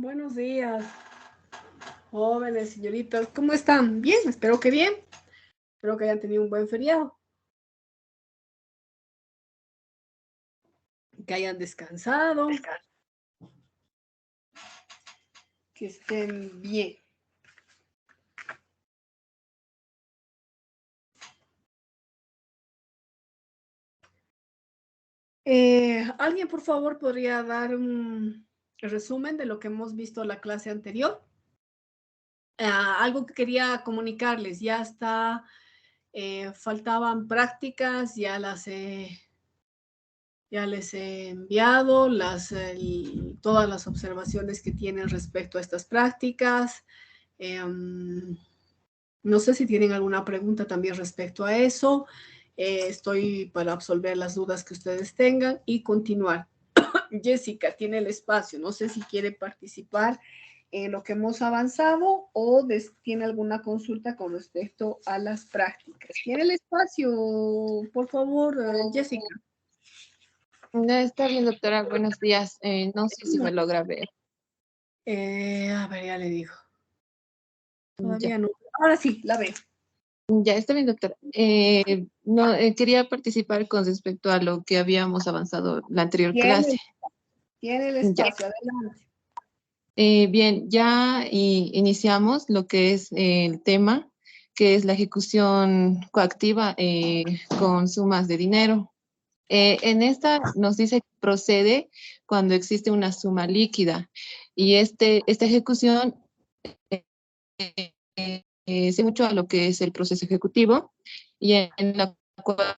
Buenos días, jóvenes, señoritas. ¿Cómo están? Bien, espero que bien. Espero que hayan tenido un buen feriado. Que hayan descansado. Que estén bien. ¿Alguien, por favor, podría dar un resumen de lo que hemos visto en la clase anterior? Algo que quería comunicarles. Ya está, faltaban prácticas, ya les he enviado todas las observaciones que tienen respecto a estas prácticas. No sé si tienen alguna pregunta también respecto a eso. Estoy para absolver las dudas que ustedes tengan y continuar. Jessica tiene el espacio. No sé si quiere participar en lo que hemos avanzado o tiene alguna consulta con respecto a las prácticas. Tiene el espacio, por favor, Jessica. Está bien, doctora. Buenos días. No sé si me logra ver. A ver, ya le digo. Ya, Todavía no. Ahora sí, la veo. ya está bien, doctora. No, quería participar con respecto a lo que habíamos avanzado la anterior clase. Tiene el Ya. espacio, adelante. Bien, ya iniciamos lo que es el tema, que es la ejecución coactiva con sumas de dinero. En esta nos dice que procede cuando existe una suma líquida y esta ejecución sé mucho a lo que es el proceso ejecutivo y en la cual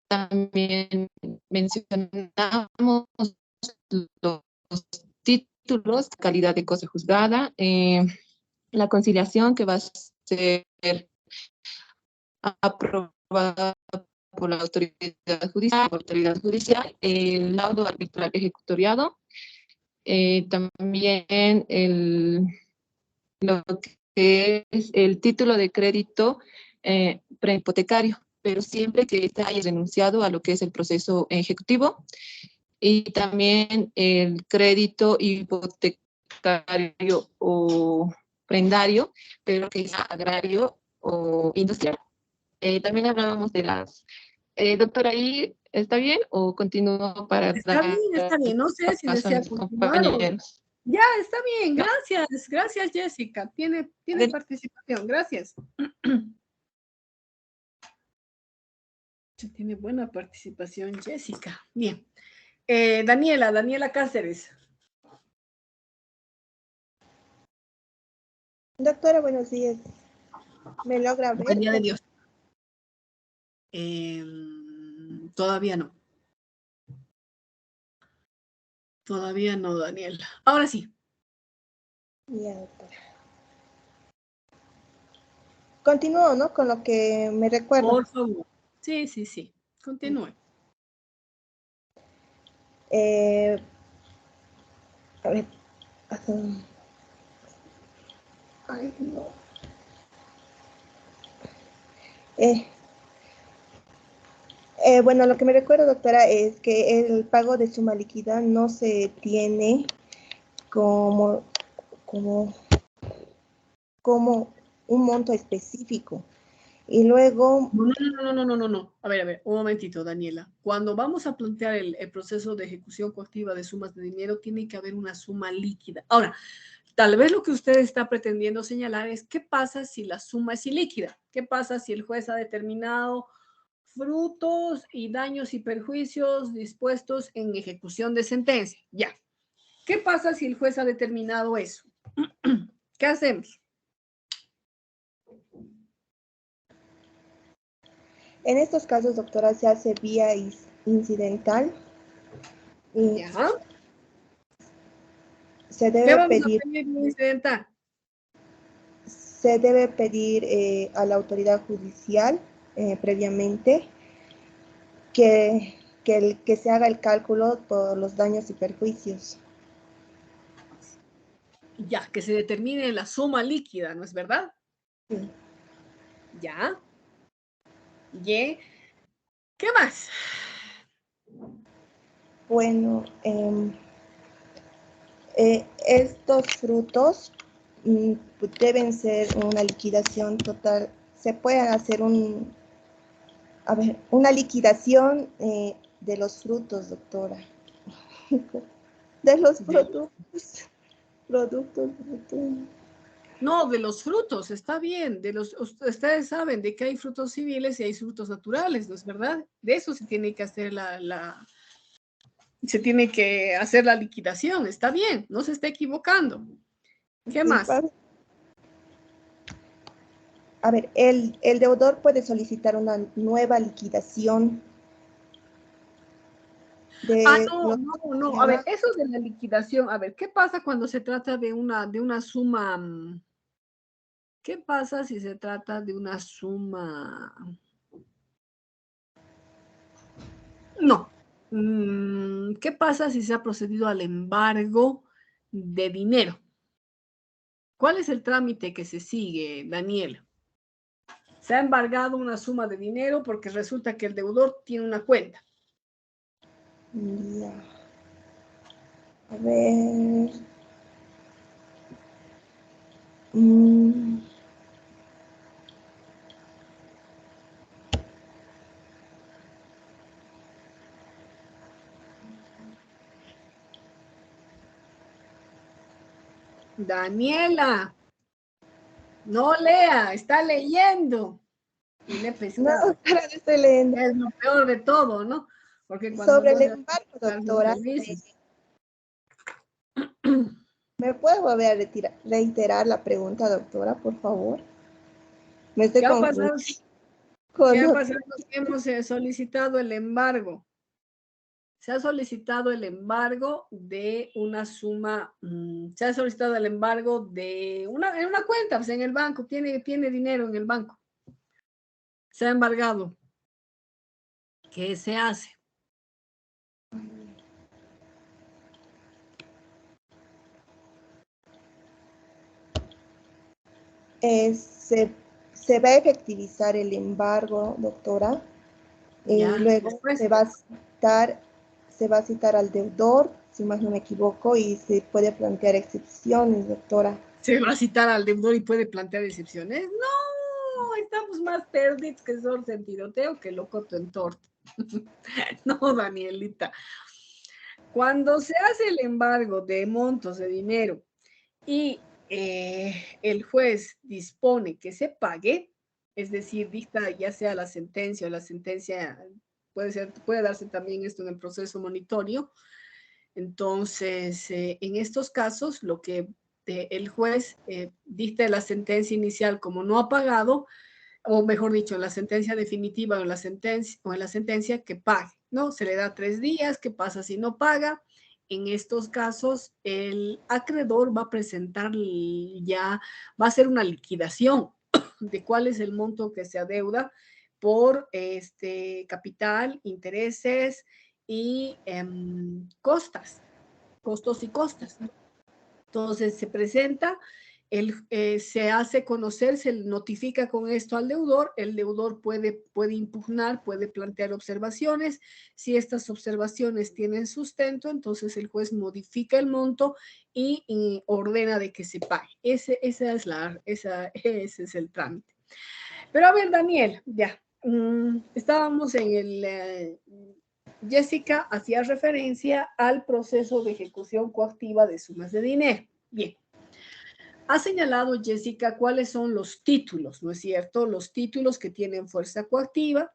también mencionamos los títulos, calidad de cosa juzgada, la conciliación que va a ser aprobada por la autoridad judicial, el laudo arbitral ejecutoriado, también lo que es el título de crédito prehipotecario, pero siempre que éste haya renunciado a lo que es el proceso ejecutivo, y también el crédito hipotecario o prendario, pero que sea agrario o industrial. También hablábamos de las... doctora, ¿ahí está bien o continúo para Está dar bien. No sé si paso a desea mis continuar o... compañeros? Ya, está bien. ¿Ya? Gracias, Jessica. Tiene participación. Gracias. Tiene buena participación, Jessica. Bien. Daniela Cáceres. Doctora, buenos días. ¿Me logra ver? Buen día de Dios. Todavía no. Todavía no, Daniela. Ahora sí. Ya, doctora. Continúo, ¿no? Con lo que me recuerdo. Por favor. Sí. Continúe. A ver. Ay, no. Bueno, lo que me recuerdo, doctora, es que el pago de suma líquida no se tiene como un monto específico. Y luego... No. A ver, un momentito, Daniela. Cuando vamos a plantear el proceso de ejecución coactiva de sumas de dinero, tiene que haber una suma líquida. Ahora, tal vez lo que usted está pretendiendo señalar es qué pasa si la suma es ilíquida. ¿Qué pasa si el juez ha determinado frutos y daños y perjuicios dispuestos en ejecución de sentencia? Ya. ¿Qué pasa si el juez ha determinado eso? ¿Qué hacemos? En estos casos, doctora, se hace vía incidental y ¿Ya? se ¿Qué debe vamos pedir, a pedir incidental? a la autoridad judicial previamente que se haga el cálculo por los daños y perjuicios. Ya, que se determine la suma líquida, ¿no es verdad? Sí. Ya. ¿Y qué más? Bueno, Estos frutos deben ser una liquidación total. Se puede hacer una liquidación de los frutos, doctora. De los productos. Productos, doctora. No, de los frutos, está bien. Ustedes saben de que hay frutos civiles y hay frutos naturales, ¿no es verdad? De eso se tiene que hacer se tiene que hacer la liquidación, está bien, no se está equivocando. ¿Qué más? A ver, el deudor puede solicitar una nueva liquidación de no. A ver, eso de la liquidación, a ver, ¿qué pasa cuando se trata de una suma? ¿Qué pasa si se trata de una suma? No. ¿Qué pasa si se ha procedido al embargo de dinero? ¿Cuál es el trámite que se sigue, Daniel? Se ha embargado una suma de dinero porque resulta que el deudor tiene una cuenta. Ya. A ver. Daniela, no lea, está leyendo. Y le No, doctora, no estoy leyendo. Es lo peor de todo, ¿no? Porque cuando sobre el embargo, doctora, ¿me puede volver a reiterar la pregunta, doctora, por favor? Me estoy confundiendo. ¿Qué ha pasado? Que hemos solicitado el embargo. Se ha solicitado el embargo de una suma, se ha solicitado el embargo de en una cuenta, pues en el banco, tiene dinero en el banco. Se ha embargado. ¿Qué se hace? Se va a efectivizar el embargo, doctora, y luego se va a citar al deudor, si más no me equivoco, y se puede plantear excepciones, doctora. ¿Se va a citar al deudor y puede plantear excepciones? No, estamos más perdidos que sor sentiroteo que locoto en torta. No, Danielita. Cuando se hace el embargo de montos de dinero y el juez dispone que se pague, es decir, dicta ya sea la sentencia o la sentencia, puede darse también esto en el proceso monitorio. Entonces, en estos casos, lo que el juez dicta la sentencia inicial como no ha pagado, o mejor dicho, en la sentencia definitiva o en la sentencia que pague, ¿no? Se le da 3 días, ¿qué pasa si no paga? En estos casos, el acreedor va a presentar va a hacer una liquidación de cuál es el monto que se adeuda por capital, intereses y costos y costas. Entonces se presenta, se hace conocer, se notifica con esto al deudor, el deudor puede impugnar, puede plantear observaciones, si estas observaciones tienen sustento, entonces el juez modifica el monto y ordena de que se pague. Ese es el trámite. Pero a ver, Daniel, ya, estábamos en el... Jessica hacía referencia al proceso de ejecución coactiva de sumas de dinero. Bien. Ha señalado Jessica cuáles son los títulos, ¿no es cierto? Los títulos que tienen fuerza coactiva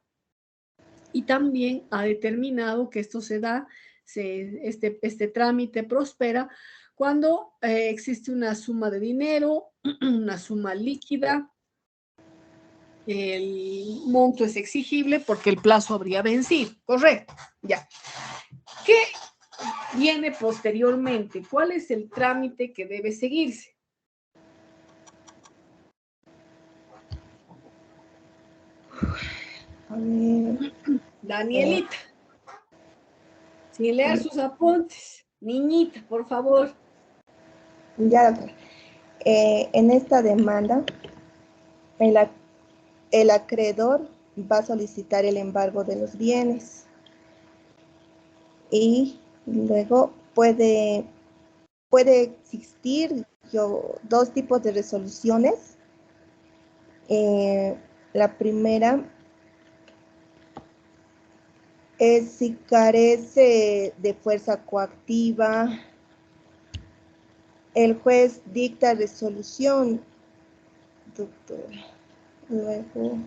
y también ha determinado que esto se da, este trámite prospera cuando existe una suma de dinero, una suma líquida, el monto es exigible porque el plazo habría vencido, correcto, ya. ¿Qué viene posteriormente? ¿Cuál es el trámite que debe seguirse? Danielita, sin leer sus apuntes, niñita, por favor. Ya, doctora. En esta demanda, el acreedor va a solicitar el embargo de los bienes y luego puede puede existir dos tipos de resoluciones. La primera es si carece de fuerza coactiva, el juez dicta resolución, doctor. Luego...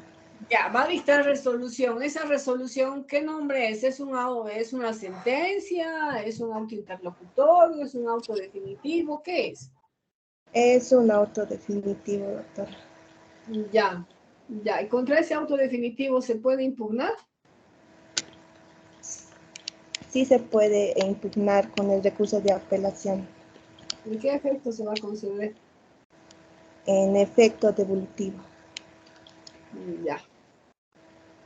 Ya, va a dictar resolución. Esa resolución, ¿qué nombre es? ¿Es una sentencia? ¿Es un auto interlocutorio? ¿Es un auto definitivo? ¿Qué es? Es un auto definitivo, doctor. Ya, ya. ¿Y contra ese auto definitivo se puede impugnar? Sí se puede impugnar con el recurso de apelación. ¿En qué efecto se va a conceder? En efecto devolutivo. Ya.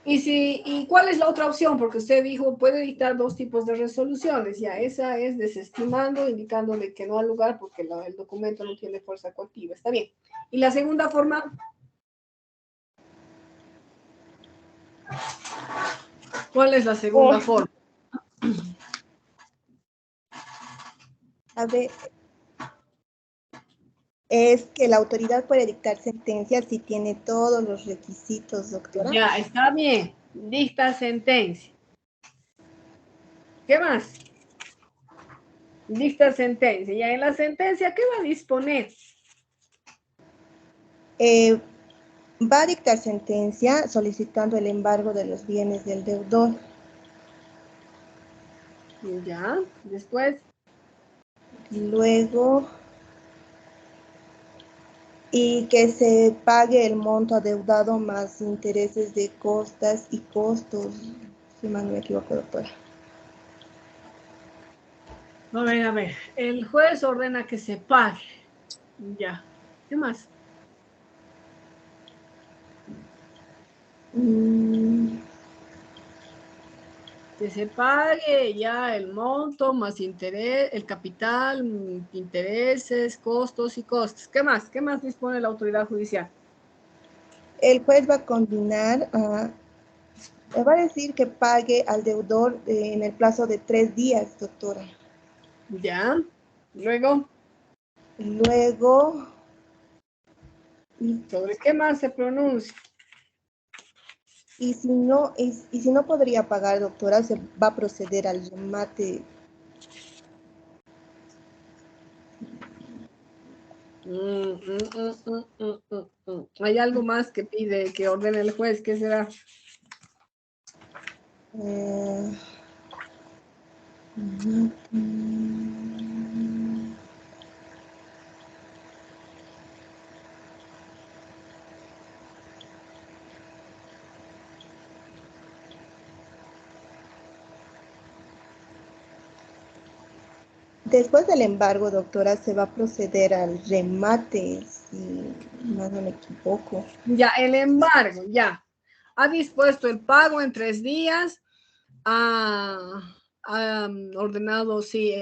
¿Y cuál es la otra opción? Porque usted dijo, puede dictar dos tipos de resoluciones. Ya, esa es desestimando, indicándole que no al lugar porque el documento no tiene fuerza coactiva. Está bien. ¿Y la segunda forma? ¿Cuál es la segunda forma? A ver, es que la autoridad puede dictar sentencias si tiene todos los requisitos, doctora. Ya, está bien. Dicta sentencia. ¿Qué más? Dicta sentencia. Ya en la sentencia, ¿qué va a disponer? Va a dictar sentencia solicitando el embargo de los bienes del deudor. Ya, después. Luego, y que se pague el monto adeudado más intereses de costas y costos, si mal no me equivoco, doctora. A ver. El juez ordena que se pague. Ya. ¿Qué más? Que se pague ya el monto más interés, el capital, intereses, costos y costes. ¿Qué más? ¿Qué más dispone la autoridad judicial? El juez va a condenar le va a decir que pague al deudor en el plazo de 3 días, doctora. Ya. Luego. Luego. ¿Sobre qué más se pronuncia? Y si no podría pagar, doctora, se va a proceder al remate. Hay algo más que pide, que ordene el juez. ¿Qué será? Después del embargo, doctora, se va a proceder al remate, si más no me equivoco. Ya, el embargo, ya. Ha dispuesto el pago en 3 días. Ha ordenado, sí,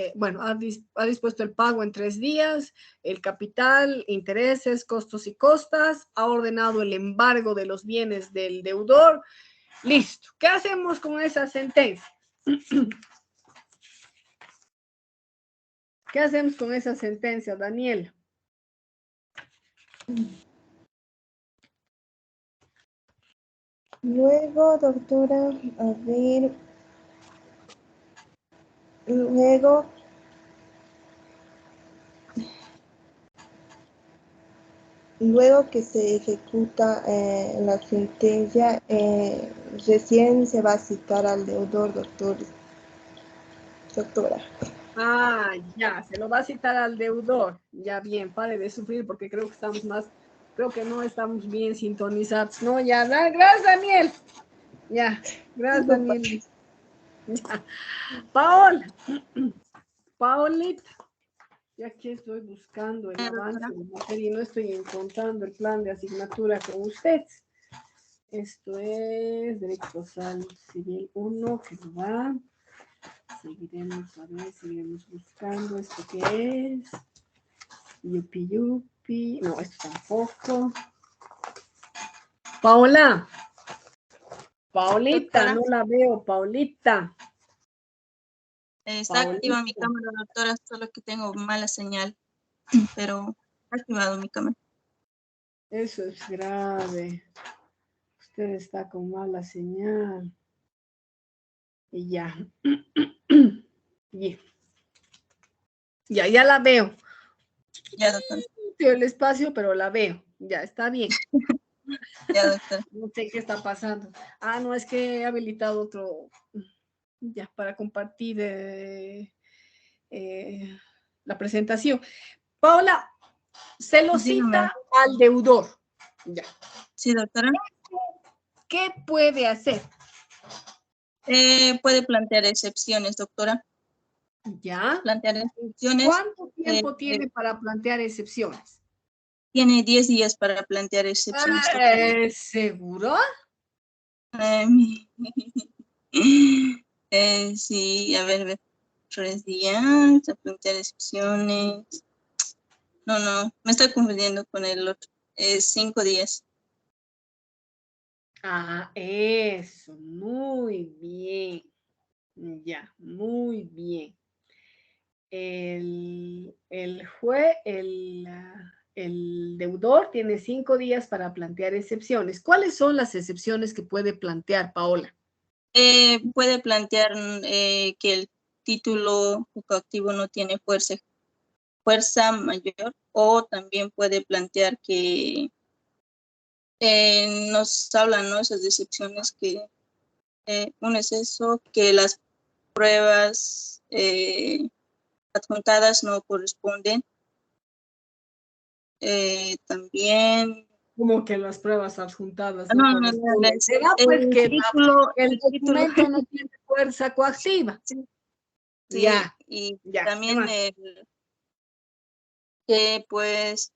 ha dispuesto el pago en 3 días, el capital, intereses, costos y costas, ha ordenado el embargo de los bienes del deudor. Listo. ¿Qué hacemos con esa sentencia? ¿Qué hacemos con esa sentencia, Daniel? Luego, doctora, a ver, luego que se ejecuta la sentencia, recién se va a citar al deudor, doctora. Ah, ya, se lo va a citar al deudor. Ya bien, pare de sufrir porque creo que no estamos bien sintonizados. No, ya, gracias, Daniel. Ya, gracias, Daniel. Ya. Paolita, ya aquí estoy buscando el avance de materia y no estoy encontrando el plan de asignatura con ustedes. Esto es Derecho Procesal Civil 1, que lo va. Seguiremos buscando esto que es. Yupi. No, esto tampoco. Paolita, Doctora. no la veo, Paolita. Está activa mi cámara, doctora, solo que tengo mala señal, pero ha activado mi cámara. Eso es grave. Usted está con mala señal. Y ya. Ya la veo. Ya, doctora. El espacio, pero la veo. Ya, está bien. Ya, doctora. No sé qué está pasando. No, es que he habilitado otro. Ya, para compartir la presentación. Paola, se lo cita al deudor. Ya. Sí, doctora. ¿Qué puede hacer? Puede plantear excepciones, doctora. Ya. Plantear excepciones. ¿Cuánto tiempo tiene para plantear excepciones? Tiene 10 días para plantear excepciones, doctora. ¿Seguro? Sí, a ver, 3 días a plantear excepciones. No, me estoy confundiendo con el otro. 5 días. Eso, muy bien. Ya, muy bien. El deudor tiene 5 días para plantear excepciones. ¿Cuáles son las excepciones que puede plantear, Paola? Puede plantear que el título activo no tiene fuerza mayor, o también puede plantear que nos hablan, ¿no? Esas excepciones que uno es eso, que las pruebas adjuntadas no corresponden. También... Como que las pruebas adjuntadas no corresponden. ¿Será pues que el documento no tiene fuerza coactiva? Sí, ya. Y ya, también que pues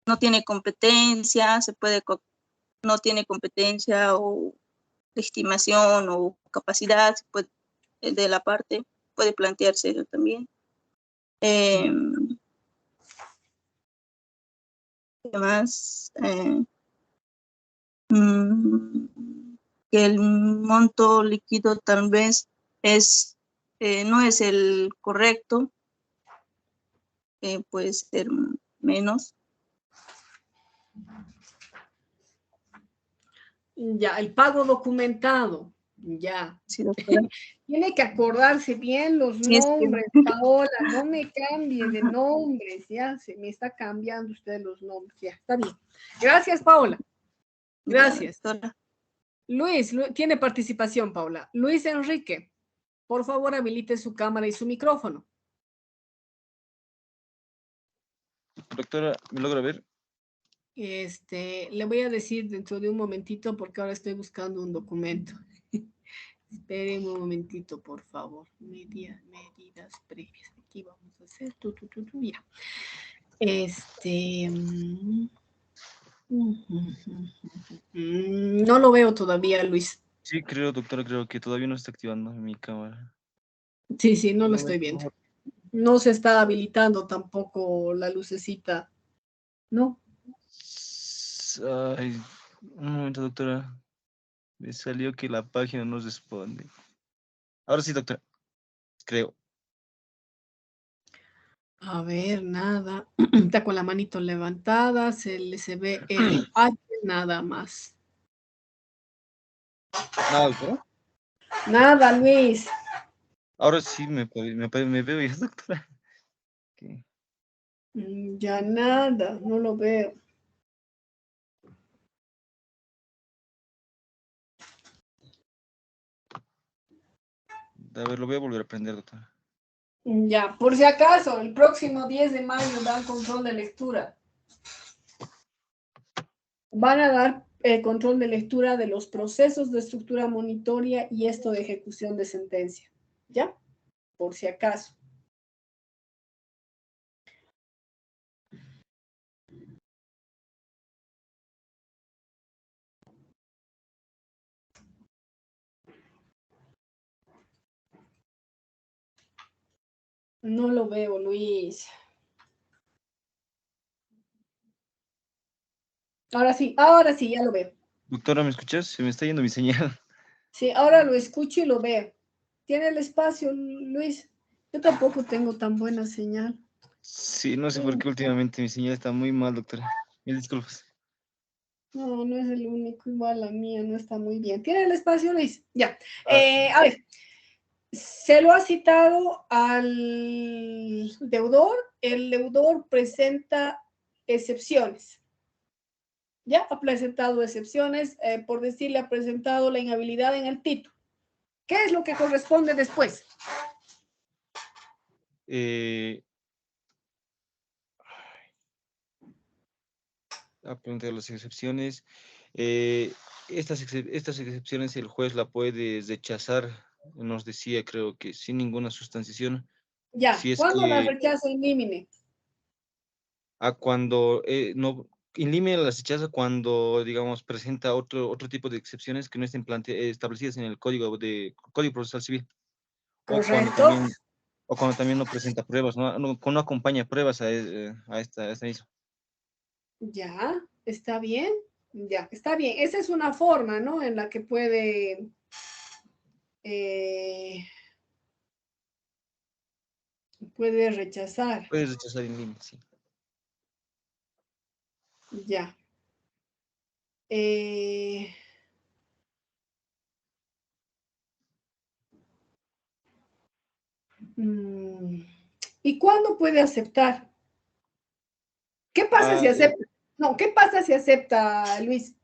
no tiene competencia, no tiene competencia o legitimación o capacidad de la parte, puede plantearse eso también. ¿Qué más? Que el monto líquido tal vez no es el correcto, puede ser menos. Ya, el pago documentado. Ya. Sí, doctora. Tiene que acordarse bien los nombres, Paola, no me cambie de nombres, ya, se me está cambiando usted los nombres, ya, está bien. Gracias, Paola. Gracias. Ya, Luis, tiene participación, Paola. Luis Enrique, por favor, habilite su cámara y su micrófono. Doctora, ¿me logra ver? Le voy a decir dentro de un momentito porque ahora estoy buscando un documento. Esperen un momentito, por favor. Medidas previas. Aquí vamos a hacer. Ya. No lo veo todavía, Luis. Sí, creo, doctora, creo que todavía no está activando mi cámara. Sí, no lo estoy viendo. No se está habilitando tampoco la lucecita, ¿no? Ay, un momento, doctora. Me salió que la página no responde. Ahora sí, doctora. Creo. A ver, nada. Está con la manito levantada, se ve el H, nada más. Nada, doctora. Nada, Luis. Ahora sí me veo ya, doctora. Okay. Ya nada, no lo veo. A ver, lo voy a volver a aprender, doctora. Ya, por si acaso, el próximo 10 de mayo dan control de lectura. Van a dar control de lectura de los procesos de estructura monitoria y esto de ejecución de sentencia. ¿Ya? Por si acaso. No lo veo, Luis. Ahora sí, ya lo veo. Doctora, ¿me escuchas? Se me está yendo mi señal. Sí, ahora lo escucho y lo veo. ¿Tiene el espacio, Luis? Yo tampoco tengo tan buena señal. Sí, no sé por qué últimamente mi señal está muy mal, doctora. Mil disculpas. No, no es el único, igual la mía no está muy bien. ¿Tiene el espacio, Luis? Ya. Ah. A ver, se lo ha citado al deudor. El deudor presenta excepciones. Ya ha presentado excepciones, por decirle, ha presentado la inhabilidad en el título. ¿Qué es lo que corresponde después? A preguntar las excepciones. Estas excepciones el juez la puede rechazar, nos decía, creo que sin ninguna sustanciación. Ya, Si es ¿cuándo la que rechaza in limine? cuando no, in limine las rechaza cuando, digamos, presenta otro tipo de excepciones que no estén establecidas en el Código Procesal Civil. O cuando Correcto. también, o cuando también no presenta pruebas, no acompaña pruebas a esta misma. Ya, está bien. Ya, está bien. Esa es una forma, ¿no? En la que puede puede rechazar. Puedes rechazar in limine, sí. Ya. ¿Y cuándo puede aceptar? ¿Qué pasa si acepta? No, ¿qué pasa si acepta, Luis?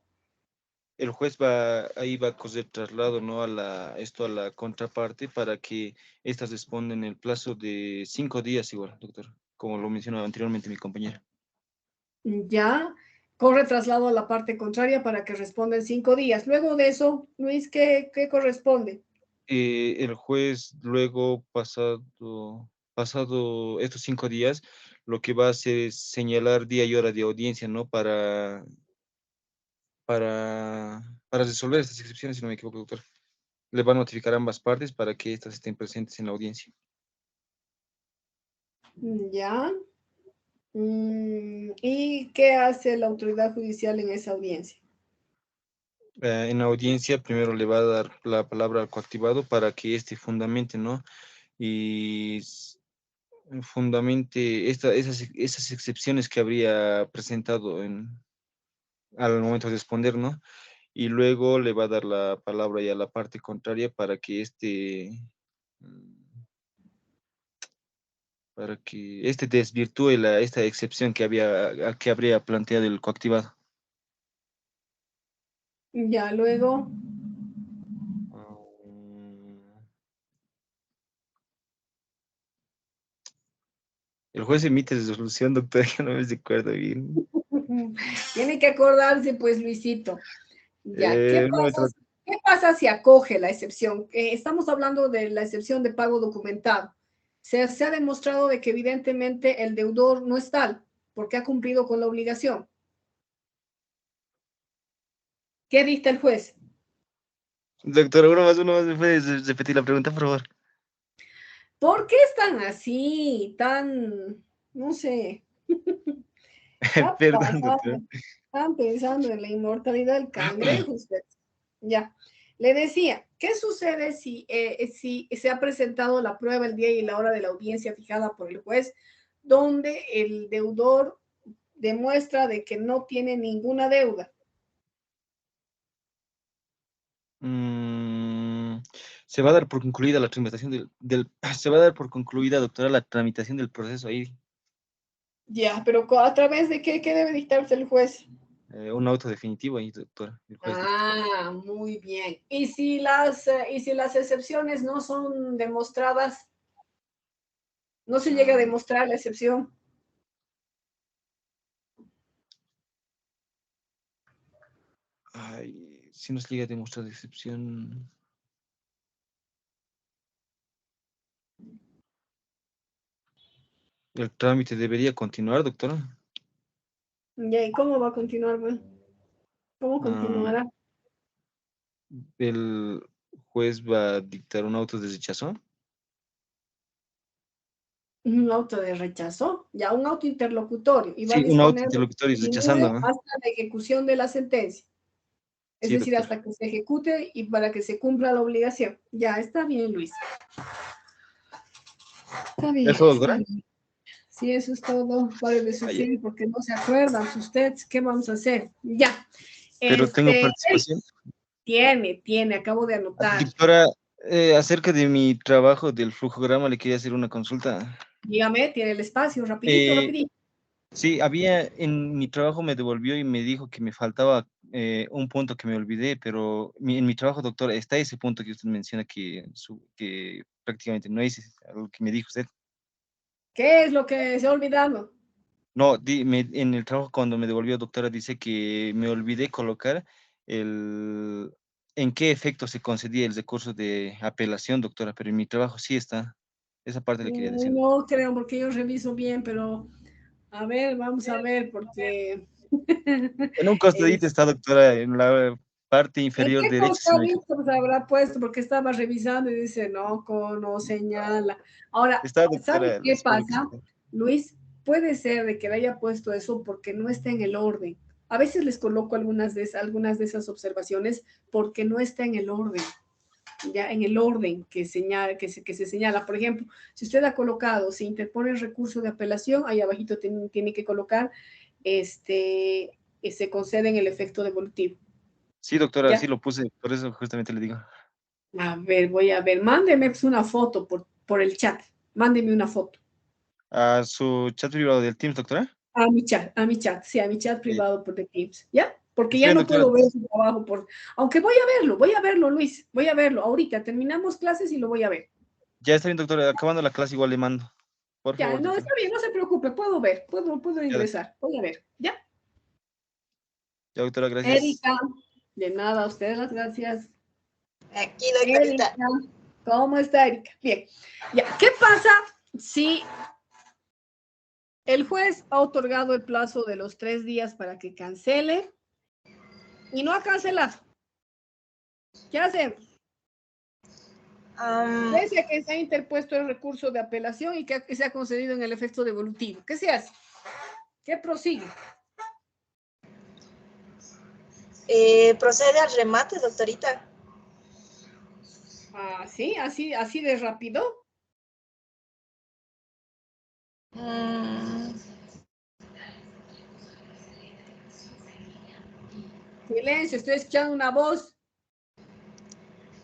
El juez ahí va a coger traslado, ¿no? a la contraparte para que éstas respondan en el plazo de 5 días igual, doctor, como lo mencionaba anteriormente mi compañera. Ya, corre traslado a la parte contraria para que responda en 5 días. Luego de eso, Luis, ¿qué corresponde? El juez luego, pasado estos 5 días, lo que va a hacer es señalar día y hora de audiencia, ¿no? Para resolver estas excepciones, si no me equivoco, doctor. Le va a notificar a ambas partes para que éstas estén presentes en la audiencia. Ya. ¿Y qué hace la autoridad judicial en esa audiencia? En la audiencia primero le va a dar la palabra al coactivado para que éste fundamente, ¿no? Y fundamente esas excepciones que habría presentado al momento de responder, ¿no? Y luego le va a dar la palabra ya a la parte contraria para que éste desvirtúe esta excepción que habría planteado el coactivado. Ya, luego. El juez emite resolución, doctor, ya no me recuerdo bien. Tiene que acordarse, pues, Luisito. Ya, No, ¿qué pasa si acoge la excepción? Estamos hablando de la excepción de pago documentado. Se ha demostrado de que evidentemente el deudor no es tal, porque ha cumplido con la obligación. ¿Qué dicta el juez? doctor, uno más, ¿me puedes repetir la pregunta, por favor? ¿Por qué están así, tan, no sé, está Perdón, doctor. pasando? Están pensando en la inmortalidad del cangrejo usted. Ya. Le decía, ¿qué sucede si se ha presentado la prueba el día y la hora de la audiencia fijada por el juez, donde el deudor demuestra de que no tiene ninguna deuda? Se va a dar por concluida la tramitación se va a dar por concluida, doctora, la tramitación del proceso ahí. Ya, pero ¿a través de qué debe dictarse el juez? Un auto definitivo ahí, doctora. El juez dicta. Muy bien. ¿Y si las excepciones no son demostradas? ¿No se llega a demostrar la excepción? Ay, si nos llega a demostrar excepción. El trámite debería continuar, doctora. Ya, ¿y cómo va a continuar, pues? ¿Cómo Ah, continuará? el juez va a dictar un auto de rechazo. Un auto de rechazo, ya un auto interlocutorio, y va a Sí, un auto disponer de que interlocutorio continúe rechazando, ¿no? hasta la ejecución de la sentencia. Es Sí, decir, doctor. hasta que se ejecute y para que se cumpla la obligación. Ya, está bien, Luis. Está bien, ¿Eso, está doctora? bien. Sí, eso es todo. Pare de sufrir porque no se acuerdan ustedes. ¿Qué vamos a hacer? Ya. Pero tengo participación. Tiene, acabo de anotar. Doctora, acerca de mi trabajo del flujograma, le quería hacer una consulta. Dígame, tiene el espacio, rapidito, Eh, rapidito. sí, en mi trabajo me devolvió y me dijo que me faltaba un punto que me olvidé, pero en mi trabajo, doctora, está ese punto que usted menciona que prácticamente no hice, algo que me dijo usted. ¿Qué es lo que se ha olvidado? No, en el trabajo cuando me devolvió, doctora, dice que me olvidé colocar el en qué efecto se concedía el recurso de apelación, doctora, pero en mi trabajo sí está. Esa parte le quería decir. No creo, porque yo reviso bien, pero a ver, vamos a ver, porque... En un costadito está, doctora, en la parte ¿En inferior qué derecha. Si no me equivoco. costadito se habrá puesto? Porque estaba revisando y dice, no señala. Ahora, Está, ¿sabes doctora, qué les pone que pasa, está. Luis? Puede ser de que le haya puesto eso porque no está en el orden. A veces les coloco algunas de esas observaciones porque no está en el orden, ya en el orden que se señala. Por ejemplo, si usted ha colocado, se interpone el recurso de apelación, ahí abajito tiene que colocar, se concede en el efecto devolutivo. Sí, doctora, ¿Ya? sí lo puse, por eso justamente le digo. A ver, voy a ver. Mándeme pues, una foto por el chat. Mándeme una foto. A su chat privado del Teams, doctora. Sí, a mi chat Eh, privado por The Teams, ¿ya? Porque Está ya bien, no doctora. puedo ver su trabajo aunque voy a verlo, Luis, voy a verlo. Ahorita terminamos clases y lo voy a ver. Ya está bien, doctora. Acabando la clase igual le mando. Por Ya, favor, no, doctora. está bien, no se preocupe, puedo ver, puedo Ya, ingresar, voy a ver, ¿ya? ya, doctora, gracias. Erika, de nada, a ustedes las gracias. Aquí, Erika, doctorita. ¿cómo está Erika? Bien, ya, ¿qué pasa si el juez ha otorgado el plazo de los 3 días para que cancele y no ha cancelado? ¿Qué hacemos? Pese a que se ha interpuesto el recurso de apelación y que se ha concedido en el efecto devolutivo. ¿Qué se hace? ¿Qué prosigue? Procede al remate, doctorita. Sí, así de rápido. Mm, Silencio, estoy escuchando una voz.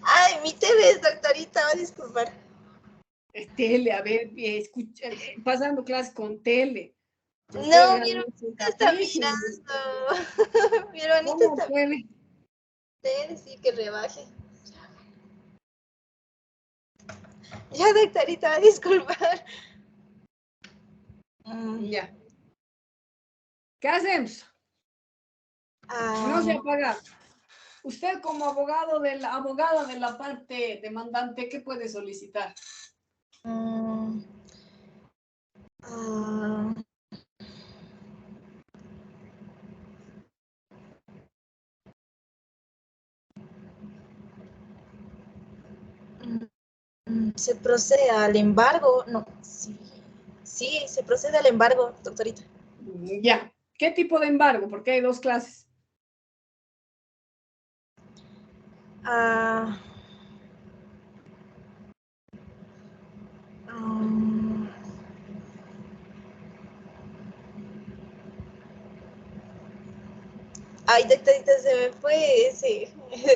Ay, mi TV, doctorita, va a disculpar. Tele, a ver, escucha, pasando clases con tele. Usted No, mi realmente es hermanita está capricho. mirando. Mi hermanita ¿Cómo está puede? mirando. Sí, que rebaje. Ya, doctorita, va a disculpar. Ya. ¿Qué hacemos? No se apaga. Usted como abogada de la parte demandante, ¿qué puede solicitar? mm, ah, Se procede al embargo. No, sí. Sí, se procede al embargo, doctorita. Ya. ¿Qué tipo de embargo? Porque hay 2 clases. Ah, um, Ay, doctorita, se me fue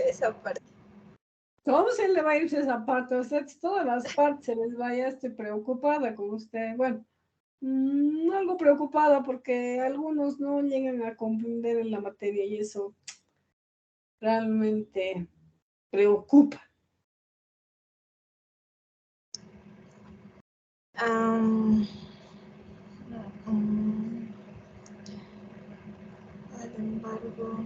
esa parte. ¿Cómo se le va a irse esa parte? O sea, todas las partes se les vaya, estoy preocupada con usted. Bueno, algo preocupada porque algunos no llegan a comprender en la materia y eso realmente preocupa. Um, Al embargo.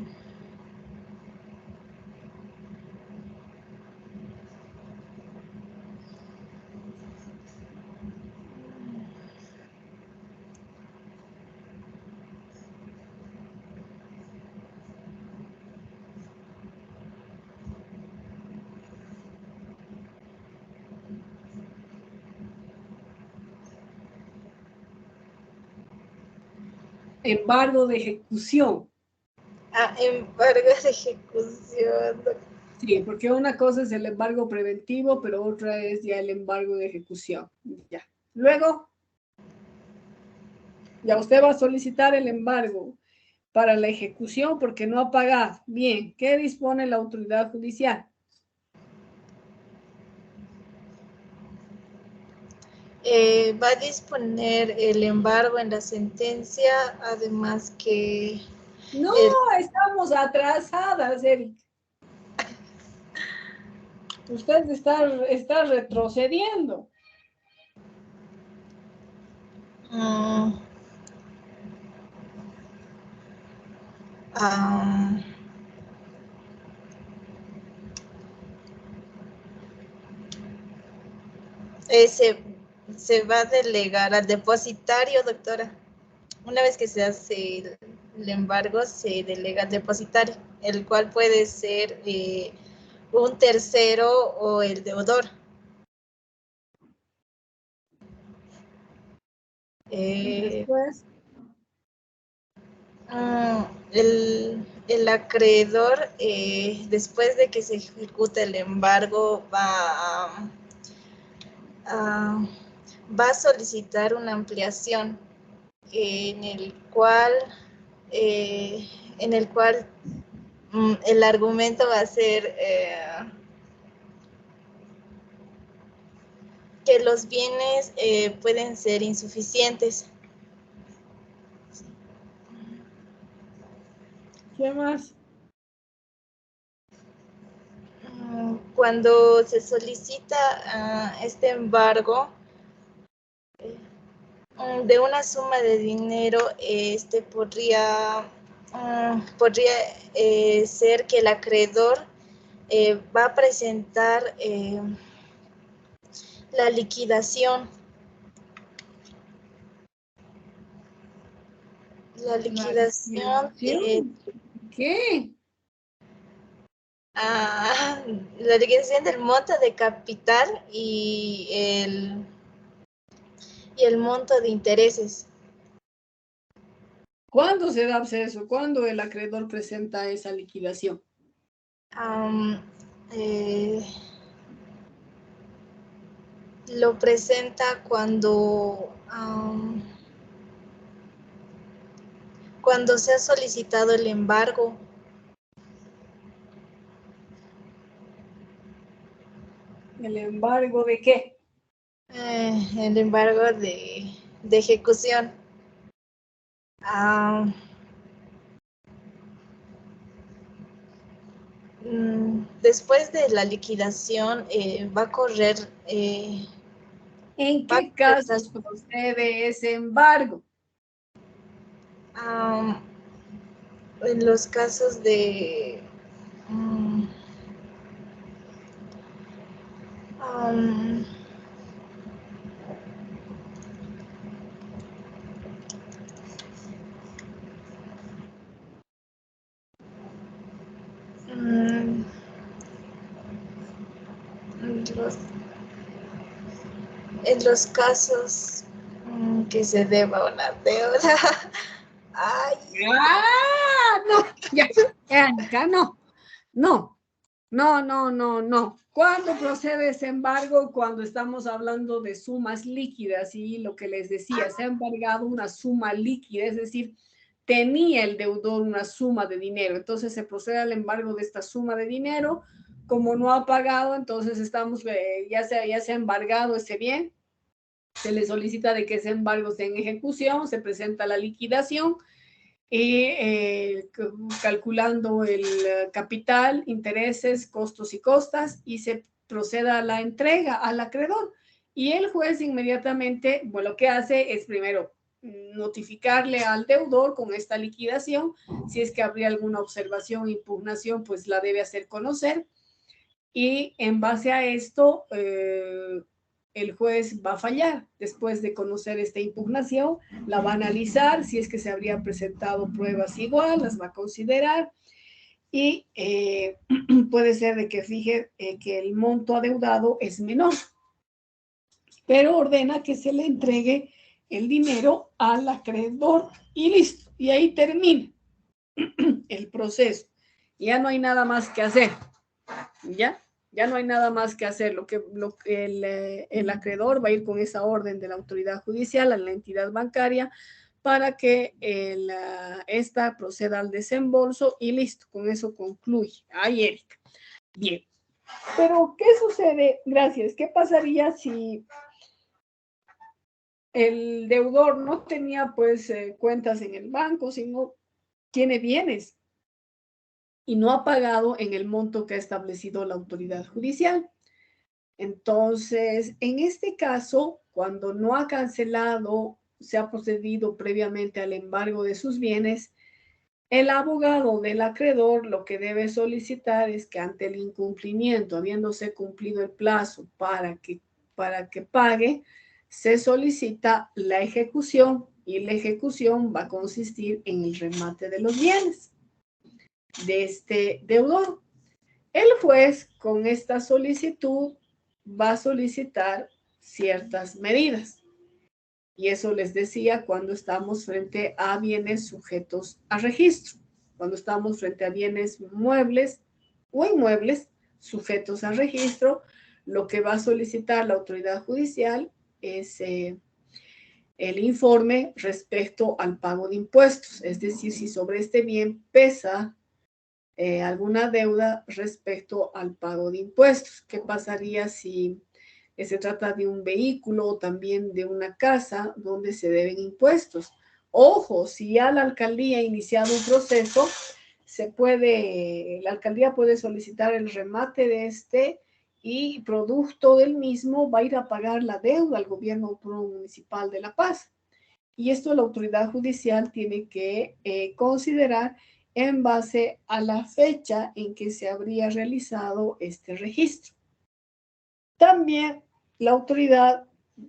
Embargo de ejecución. Embargo de ejecución. Sí, porque una cosa es el embargo preventivo, pero otra es ya el embargo de ejecución. Ya. Luego, ya usted va a solicitar el embargo para la ejecución porque no ha pagado. Bien, ¿qué dispone la autoridad judicial? Va a disponer el embargo en la sentencia, además que... No, estamos atrasadas, Erika. Usted está retrocediendo. Se va a delegar al depositario, doctora. Una vez que se hace el embargo, se delega al depositario, el cual puede ser un tercero o el deudor. Después. El acreedor, después de que se ejecute el embargo, va a solicitar una ampliación en el cual el argumento va a ser que los bienes pueden ser insuficientes. ¿Qué más? Cuando se solicita este embargo de una suma de dinero, podría ser que el acreedor va a presentar la liquidación. La liquidación. ¿Qué? La liquidación del monto de capital y el monto de intereses. ¿Cuándo se da acceso? ¿Cuándo el acreedor presenta esa liquidación? Lo presenta cuando se ha solicitado el embargo. ¿El embargo de qué? El embargo de ejecución. Después de la liquidación va a correr... ¿En qué casos procede ese embargo? En los casos de... en los casos que se deba una deuda. Ay. No, ya, no. ¿Cuándo procede ese embargo? Cuando estamos hablando de sumas líquidas y lo que les decía, se ha embargado una suma líquida, es decir, tenía el deudor una suma de dinero, entonces se procede al embargo de esta suma de dinero. Como no ha pagado, entonces estamos, ya se ha embargado ese bien, se le solicita de que ese embargo esté en ejecución, se presenta la liquidación y calculando el capital, intereses, costos y costas, y se proceda a la entrega al acreedor. Y el juez inmediatamente, bueno, lo que hace es primero notificarle al deudor con esta liquidación. Si es que habría alguna observación, impugnación, pues la debe hacer conocer. Y en base a esto, el juez va a fallar. Después de conocer esta impugnación, la va a analizar, si es que se habría presentado pruebas igual, las va a considerar y puede ser de que fije que el monto adeudado es menor, pero ordena que se le entregue el dinero al acreedor y listo, y ahí termina. el proceso. Ya no hay nada más que hacer. Ya no hay nada más que hacer. El acreedor va a ir con esa orden de la autoridad judicial a la entidad bancaria para que esta proceda al desembolso y listo, con eso concluye. Ay, Erika. Bien. Pero, ¿qué sucede? Gracias. ¿Qué pasaría si el deudor no tenía, pues, cuentas en el banco, sino tiene bienes y no ha pagado en el monto que ha establecido la autoridad judicial? Entonces, en este caso, cuando no ha cancelado, se ha procedido previamente al embargo de sus bienes, el abogado del acreedor lo que debe solicitar es que ante el incumplimiento, habiéndose cumplido el plazo para que pague, se solicita la ejecución y la ejecución va a consistir en el remate de los bienes de este deudor. El juez con esta solicitud va a solicitar ciertas medidas. Y eso les decía cuando estamos frente a bienes sujetos a registro, cuando estamos frente a bienes muebles o inmuebles sujetos a registro, lo que va a solicitar la autoridad judicial es el informe respecto al pago de impuestos, es decir, si sobre este bien pesa alguna deuda respecto al pago de impuestos. ¿Qué pasaría si se trata de un vehículo o también de una casa donde se deben impuestos? Ojo, si ya la alcaldía ha iniciado un proceso, la alcaldía puede solicitar el remate de este y producto del mismo va a ir a pagar la deuda al gobierno municipal de La Paz. Y esto la autoridad judicial tiene que considerar en base a la fecha en que se habría realizado este registro. También la autoridad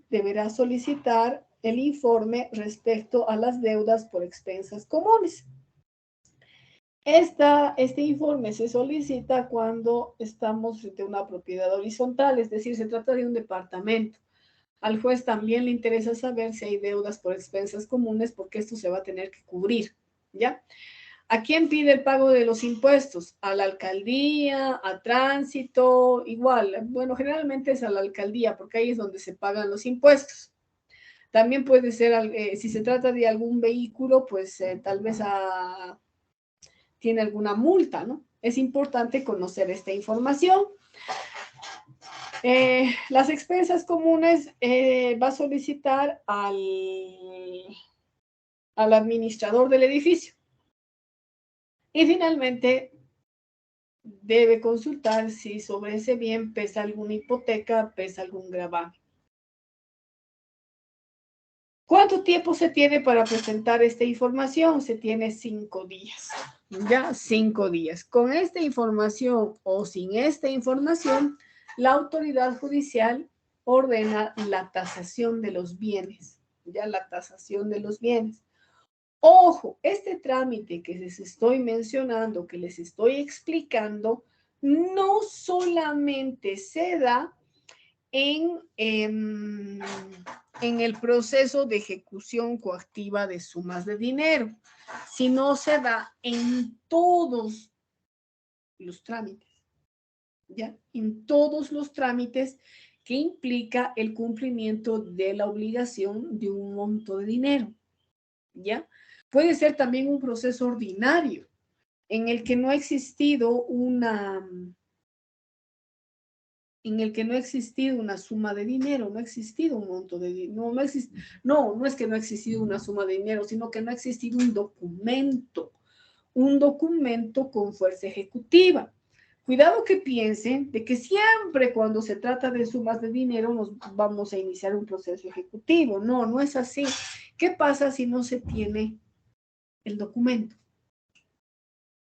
deberá solicitar el informe respecto a las deudas por expensas comunes. Este informe se solicita cuando estamos frente a una propiedad horizontal, es decir, se trata de un departamento. Al juez también le interesa saber si hay deudas por expensas comunes porque esto se va a tener que cubrir, ¿ya? ¿A quién pide el pago de los impuestos? ¿A la alcaldía? ¿A tránsito? Igual, bueno, generalmente es a la alcaldía porque ahí es donde se pagan los impuestos. También puede ser, si se trata de algún vehículo, pues tal vez tiene alguna multa, ¿no? Es importante conocer esta información. Las expensas comunes va a solicitar al administrador del edificio. Y finalmente, debe consultar si sobre ese bien pesa alguna hipoteca, pesa algún gravamen. ¿Cuánto tiempo se tiene para presentar esta información? Se tiene 5 días. Ya, 5 días. Con esta información o sin esta información, la autoridad judicial ordena la tasación de los bienes. Ya, la tasación de los bienes. Ojo, este trámite que les estoy mencionando, que les estoy explicando, no solamente se da en el proceso de ejecución coactiva de sumas de dinero, sino se da en todos los trámites, ¿ya? En todos los trámites que implica el cumplimiento de la obligación de un monto de dinero, ¿ya? Puede ser también un proceso ordinario en el que no ha existido una suma de dinero, no ha existido un monto de dinero, no es que no ha existido una suma de dinero, sino que no ha existido un documento con fuerza ejecutiva. Cuidado que piensen de que siempre cuando se trata de sumas de dinero nos vamos a iniciar un proceso ejecutivo. No, no es así. ¿Qué pasa si no se tiene el documento?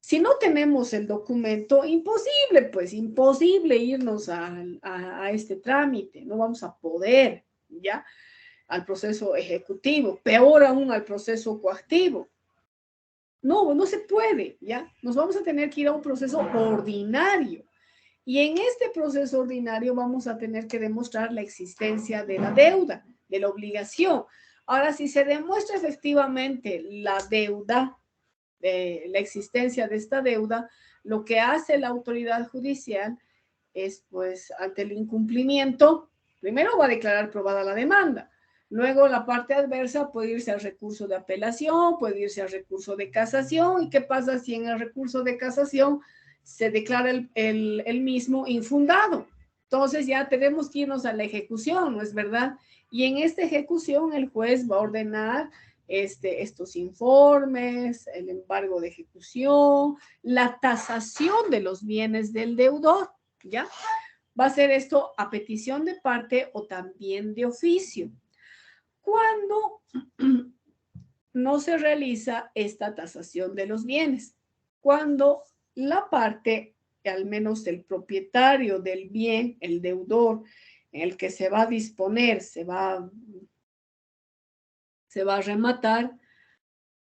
Si no tenemos el documento, imposible irnos a este trámite, no vamos a poder, ¿ya? Al proceso ejecutivo, peor aún al proceso coactivo. No se puede, ¿ya? Nos vamos a tener que ir a un proceso ordinario. Y en este proceso ordinario vamos a tener que demostrar la existencia de la deuda, de la obligación. Ahora, si se demuestra efectivamente la deuda, la existencia de esta deuda, lo que hace la autoridad judicial es, pues, ante el incumplimiento, primero va a declarar probada la demanda. Luego la parte adversa puede irse al recurso de apelación, puede irse al recurso de casación. ¿Y qué pasa si en el recurso de casación se declara el mismo infundado? Entonces ya tenemos que irnos a la ejecución, ¿no es verdad? Y en esta ejecución el juez va a ordenar estos informes, el embargo de ejecución, la tasación de los bienes del deudor, ¿ya? Va a ser esto a petición de parte o también de oficio. Cuando no se realiza esta tasación de los bienes, cuando la parte, al menos el propietario del bien, el deudor, en el que se va a disponer, se va a rematar,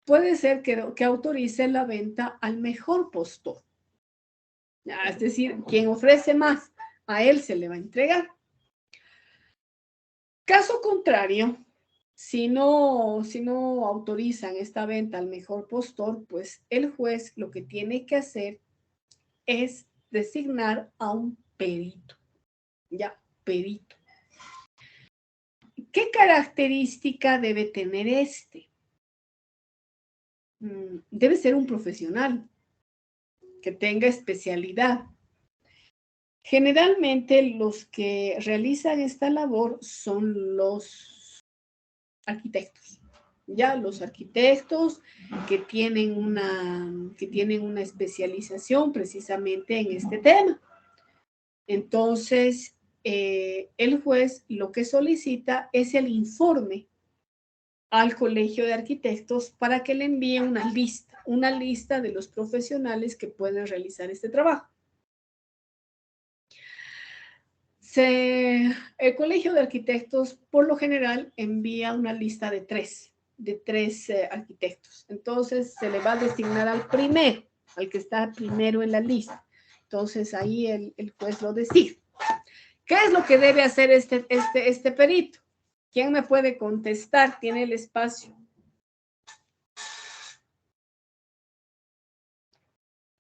puede ser que autorice la venta al mejor postor. Es decir, quien ofrece más, a él se le va a entregar. Caso contrario, si no autorizan esta venta al mejor postor, pues el juez lo que tiene que hacer es designar a un perito. Ya, perito. ¿Qué característica debe tener este? Debe ser un profesional que tenga especialidad. Generalmente los que realizan esta labor son los arquitectos. Ya los arquitectos que tienen una especialización precisamente en este tema. Entonces, el juez lo que solicita es el informe al Colegio de Arquitectos para que le envíe una lista de los profesionales que pueden realizar este trabajo. El Colegio de Arquitectos, por lo general, envía una lista de tres arquitectos. Entonces, se le va a designar al primero, al que está primero en la lista. Entonces, ahí el juez lo decide. ¿Qué es lo que debe hacer este perito? ¿Quién me puede contestar? Tiene el espacio.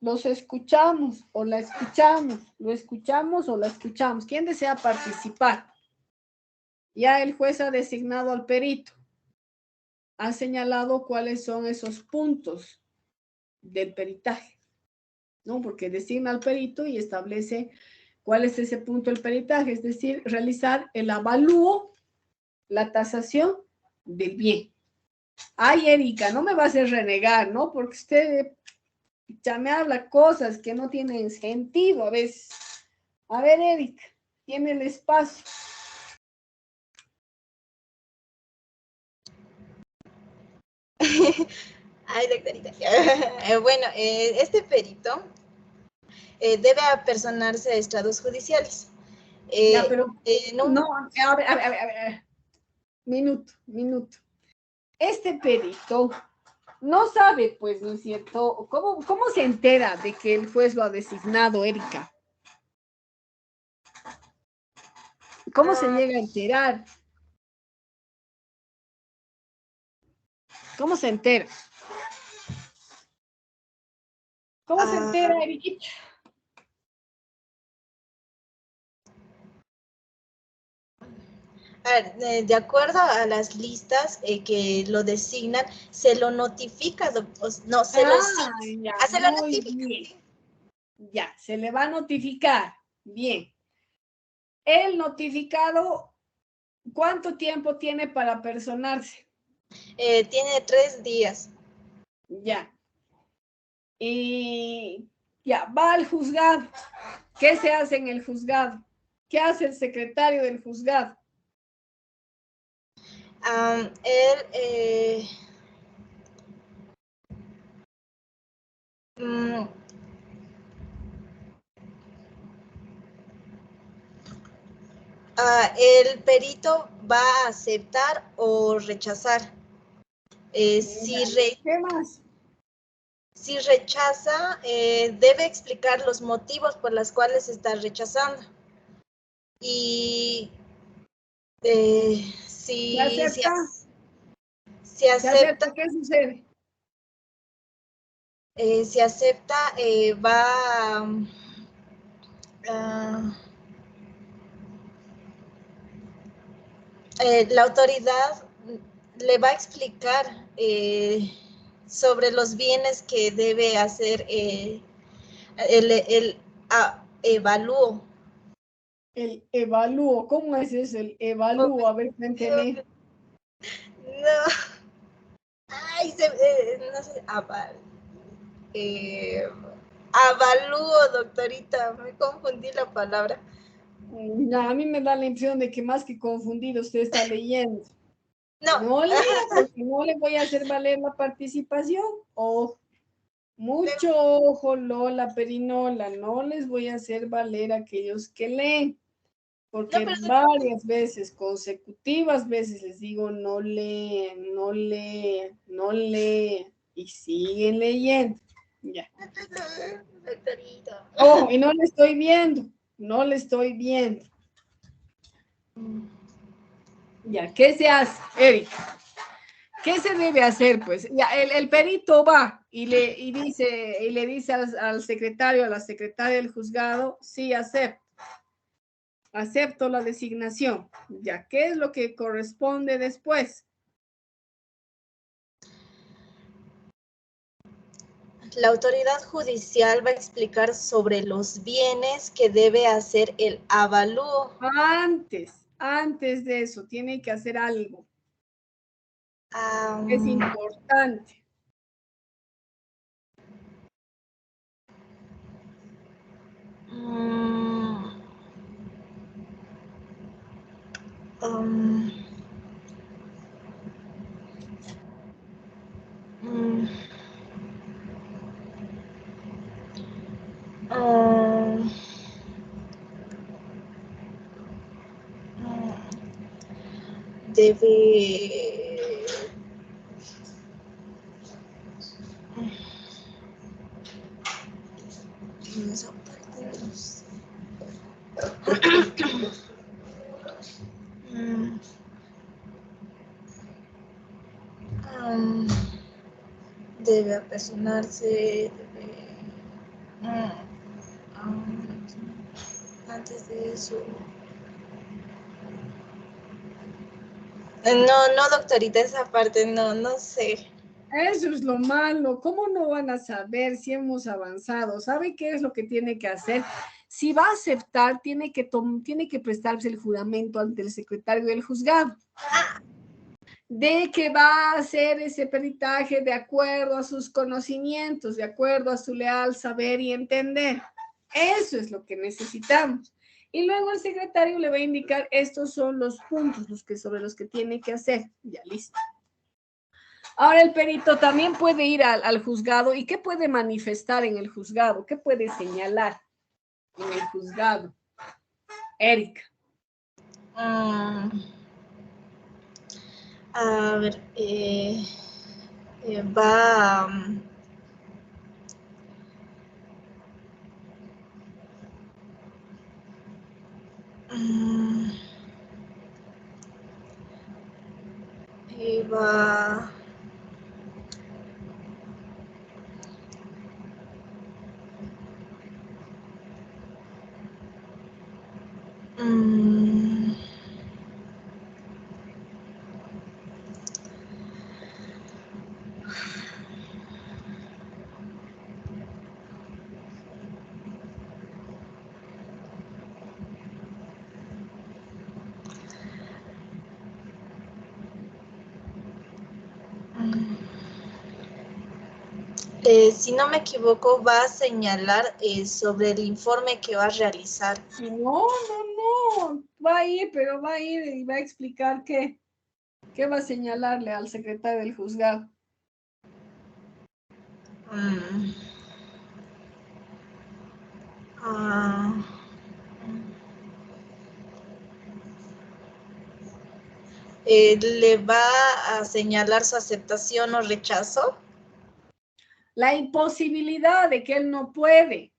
Los escuchamos o la escuchamos, lo escuchamos o la escuchamos. ¿Quién desea participar? Ya el juez ha designado al perito. Ha señalado cuáles son esos puntos del peritaje, ¿no? Porque designa al perito y establece cuál es ese punto del peritaje, es decir, realizar el avalúo, la tasación del bien. Ay, Erika, no me va a hacer renegar, ¿no? Porque usted ya me habla cosas que no tienen sentido a veces. A ver, Erika, tiene el espacio. Ay, doctorita. Bueno, este perito debe apersonarse a estrados judiciales. Ya, pero no, a ver. Minuto. Este perito no sabe, pues, ¿no es cierto? ¿Cómo se entera de que el juez lo ha designado, Erika? ¿Cómo se llega a enterar? ¿Cómo se entera? ¿Cómo se entera, Erika? De acuerdo a las listas que lo designan, se lo notifica, no, se lo notifica. Bien. Ya, se le va a notificar. Bien. El notificado, ¿cuánto tiempo tiene para personarse? Tiene 3 días. Ya. Y ya, va al juzgado. ¿Qué se hace en el juzgado? ¿Qué hace el secretario del juzgado? El perito va a aceptar o rechazar. ¿Qué más? Si rechaza, debe explicar los motivos por los cuales está rechazando. Y si acepta, ¿Qué sucede? si acepta, va la autoridad le va a explicar sobre los bienes que debe hacer el evalúo. El evalúo, ¿cómo es eso? El evalúo, a ver, cuénteme. No, ay, no sé, avalúo, doctorita, me confundí la palabra. A mí me da la impresión de que más que confundido usted está leyendo. No. No lea, porque no le voy a hacer valer la participación. Ojo, mucho ojo, Lola, Perinola, no les voy a hacer valer a aquellos que leen. Porque No, varias veces, consecutivas veces les digo, no leen, no leen, no leen, y siguen leyendo. Ya. Oh, y no le estoy viendo, no le estoy viendo. Ya, ¿qué se hace, Erika? ¿Qué se debe hacer? Pues ya el perito va y le dice al secretario, a la secretaria del juzgado, sí, acepto la designación. Ya, ¿qué es lo que corresponde después? La autoridad judicial va a explicar sobre los bienes que debe hacer el avalúo. Antes de eso, tiene que hacer algo. Es importante. Debe esa parte no sé. Debe apersonarse, antes de eso. No, doctorita, esa parte no sé. Eso es lo malo. ¿Cómo no van a saber si hemos avanzado? ¿Sabe qué es lo que tiene que hacer? Si va a aceptar, tiene que prestarse el juramento ante el secretario del juzgado de que va a hacer ese peritaje de acuerdo a sus conocimientos, de acuerdo a su leal saber y entender. Eso es lo que necesitamos. Y luego el secretario le va a indicar, estos son los puntos sobre los que tiene que hacer. Ya, listo. Ahora el perito también puede ir al juzgado. ¿Y qué puede manifestar en el juzgado? ¿Qué puede señalar en el juzgado? Erika. A ver, va... va... si no me equivoco, va a señalar sobre el informe que va a realizar. No, va a ir, pero va a ir y va a explicar qué va a señalarle al secretario del juzgado. ¿Le va a señalar su aceptación o rechazo? La imposibilidad de que él no puede.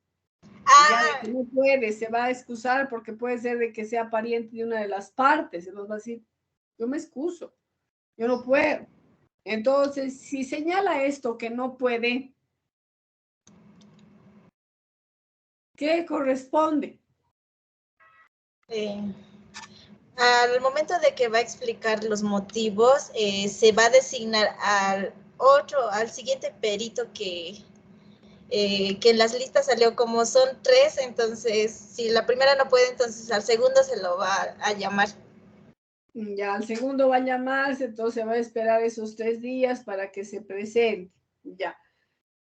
Ya de que no puede, se va a excusar porque puede ser de que sea pariente de una de las partes. Se nos va a decir, yo me excuso, yo no puedo. Entonces, si señala esto que no puede, ¿Qué corresponde? Al momento de que va a explicar los motivos, se va a designar al siguiente perito que en las listas salió como son 3, entonces si la primera no puede, entonces al segundo se lo va a llamar. Ya, al segundo va a llamarse, entonces va a esperar esos 3 días para que se presente. Ya.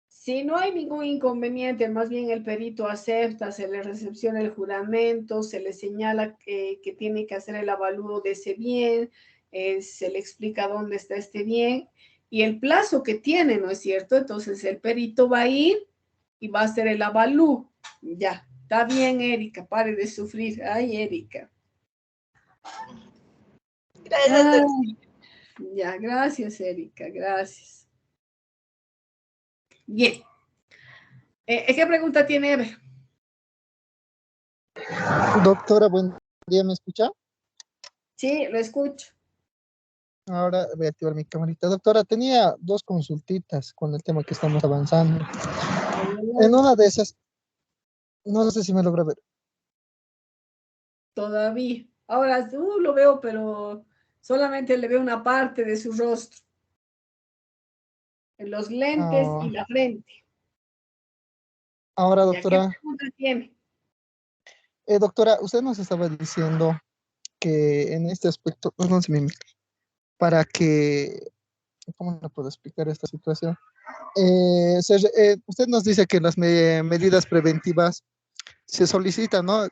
Si no hay ningún inconveniente, más bien el perito acepta, se le recepciona el juramento, se le señala que tiene que hacer el avalúo de ese bien, se le explica dónde está este bien y el plazo que tiene, ¿no es cierto? Entonces el perito va a ir y va a hacer el avalúo. Ya, está bien, Erika, pare de sufrir. Ay, Erika. Gracias, ya, gracias, Erika, gracias. Bien. ¿Qué pregunta tiene Ever? Doctora, buen día, ¿me escucha? Sí, lo escucho. Ahora voy a activar mi camarita. Doctora, tenía 2 consultitas con el tema que estamos avanzando. En una de esas, no sé si me logra ver. Todavía. Ahora lo veo, pero solamente le veo una parte de su rostro. En los lentes y la frente. Ahora, ¿Ya doctora. qué pregunta tiene? Doctora, usted nos estaba diciendo que en este aspecto, no se me imita, para que, ¿cómo le puedo explicar esta situación? Usted nos dice que en las medidas preventivas se solicita, ¿no?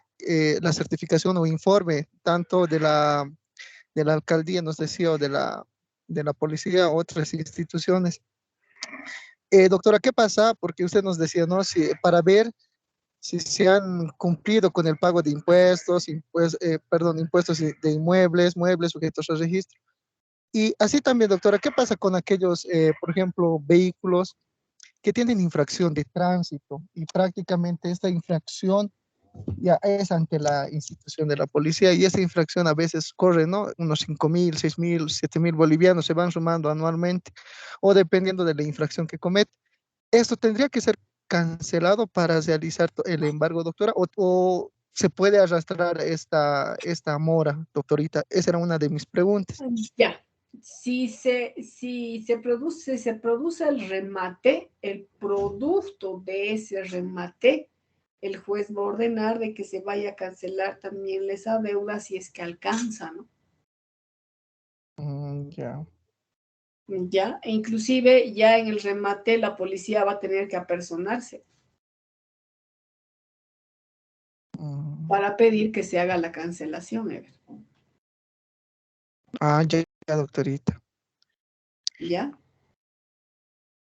La certificación o informe tanto de la alcaldía, nos decía, o de la policía, otras instituciones. Doctora, ¿qué pasa? Porque usted nos decía, ¿no? Si, para ver si se han cumplido con el pago de impuestos, impuestos de inmuebles, muebles sujetos a registro. Y así también, doctora, ¿qué pasa con aquellos, por ejemplo, vehículos que tienen infracción de tránsito y prácticamente esta infracción ya es ante la institución de la policía y esa infracción a veces corre, ¿no? Unos 5.000, 6.000, 7.000 bolivianos se van sumando anualmente o dependiendo de la infracción que comete? ¿Esto tendría que ser cancelado para realizar el embargo, doctora? ¿O se puede arrastrar esta mora, doctorita? Esa era una de mis preguntas. Ya. Si se produce el remate, el producto de ese remate, el juez va a ordenar de que se vaya a cancelar también esa deuda si es que alcanza, ¿no? Ya. Ya, e inclusive ya en el remate la policía va a tener que apersonarse para pedir que se haga la cancelación, Ever. Ya, doctorita. ¿Ya?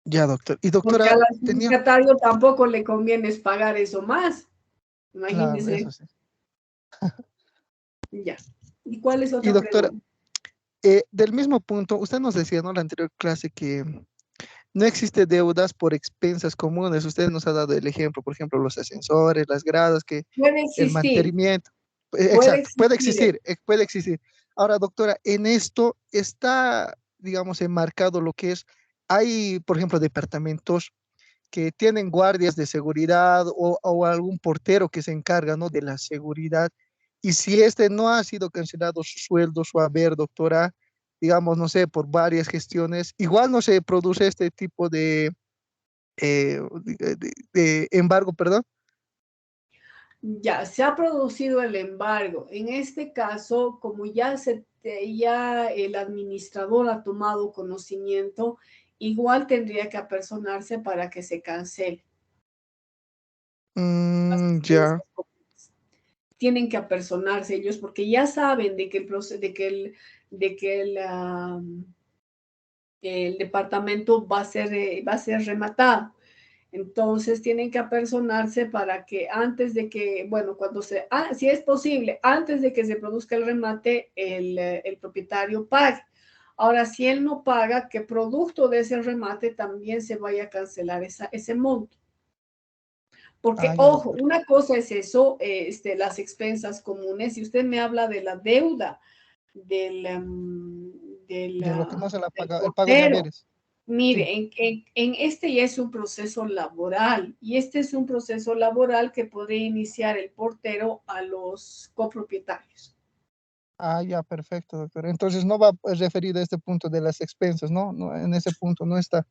Ya, doctor. Y Porque doctora, al adjudicatario tampoco le conviene pagar eso más. Claro, Imagínese. eso sí. Ya. ¿Y cuál es Y otra doctora, pregunta? del mismo punto, usted nos decía, ¿no? En la anterior clase que no existe deudas por expensas comunes. Usted nos ha dado el ejemplo, por ejemplo, los ascensores, las gradas, que Puede el existir. mantenimiento. Puede Exacto, puede existir. existir, puede existir. Ahora, doctora, en esto está, digamos, enmarcado lo que es, hay, por ejemplo, departamentos que tienen guardias de seguridad o algún portero que se encarga, ¿no? De la seguridad. Y si este no ha sido cancelado su sueldo, su haber, doctora, digamos, no sé, por varias gestiones, igual no se produce este tipo de embargo, perdón. Ya, se ha producido el embargo. En este caso, como ya el administrador ha tomado conocimiento, igual tendría que apersonarse para que se cancele. Ya. Tienen que apersonarse ellos porque ya saben de que el departamento va a ser rematado. Entonces tienen que apersonarse para que antes de que, bueno, si es posible, antes de que se produzca el remate, el propietario pague. Ahora, si él no paga, que producto de ese remate también se vaya a cancelar ese monto. Porque, Ya, ojo, doctor. una cosa es eso, las expensas comunes, y usted me habla de la deuda del, De lo que no se la del paga, el pago de portero. haberes. Mire, en este ya es un proceso laboral y este es un proceso laboral que podría iniciar el portero a los copropietarios. Ah, ya, perfecto, doctor. Entonces no va referido a este punto de las expensas, ¿no? No, en ese punto no está.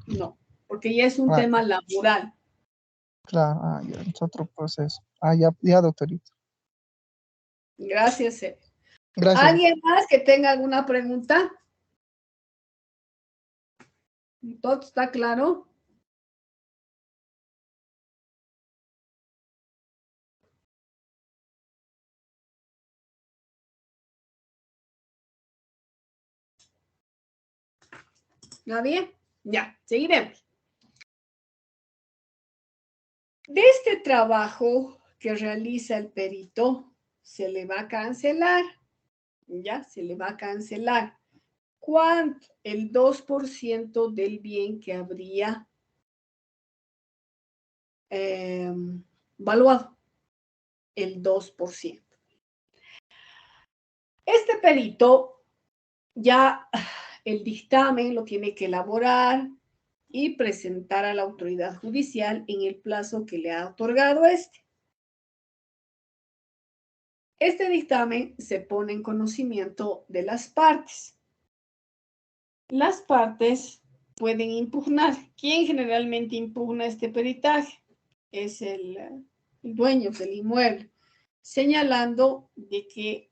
No, porque ya es un Ah, tema laboral. claro, ya, es otro proceso. Ya, ya, doctorito. Gracias. Gracias. ¿Alguien más que tenga alguna pregunta? ¿Todo está claro? ¿Nadie? Ya, seguiremos. De este trabajo que realiza el perito, se le va a cancelar. Ya, se le va a cancelar. ¿Cuánto? El 2% del bien que habría valuado. El 2%. Este perito ya el dictamen lo tiene que elaborar y presentar a la autoridad judicial en el plazo que le ha otorgado este. Este dictamen se pone en conocimiento de las partes. Las partes pueden impugnar. ¿Quién generalmente impugna este peritaje? Es el dueño del inmueble, señalando de que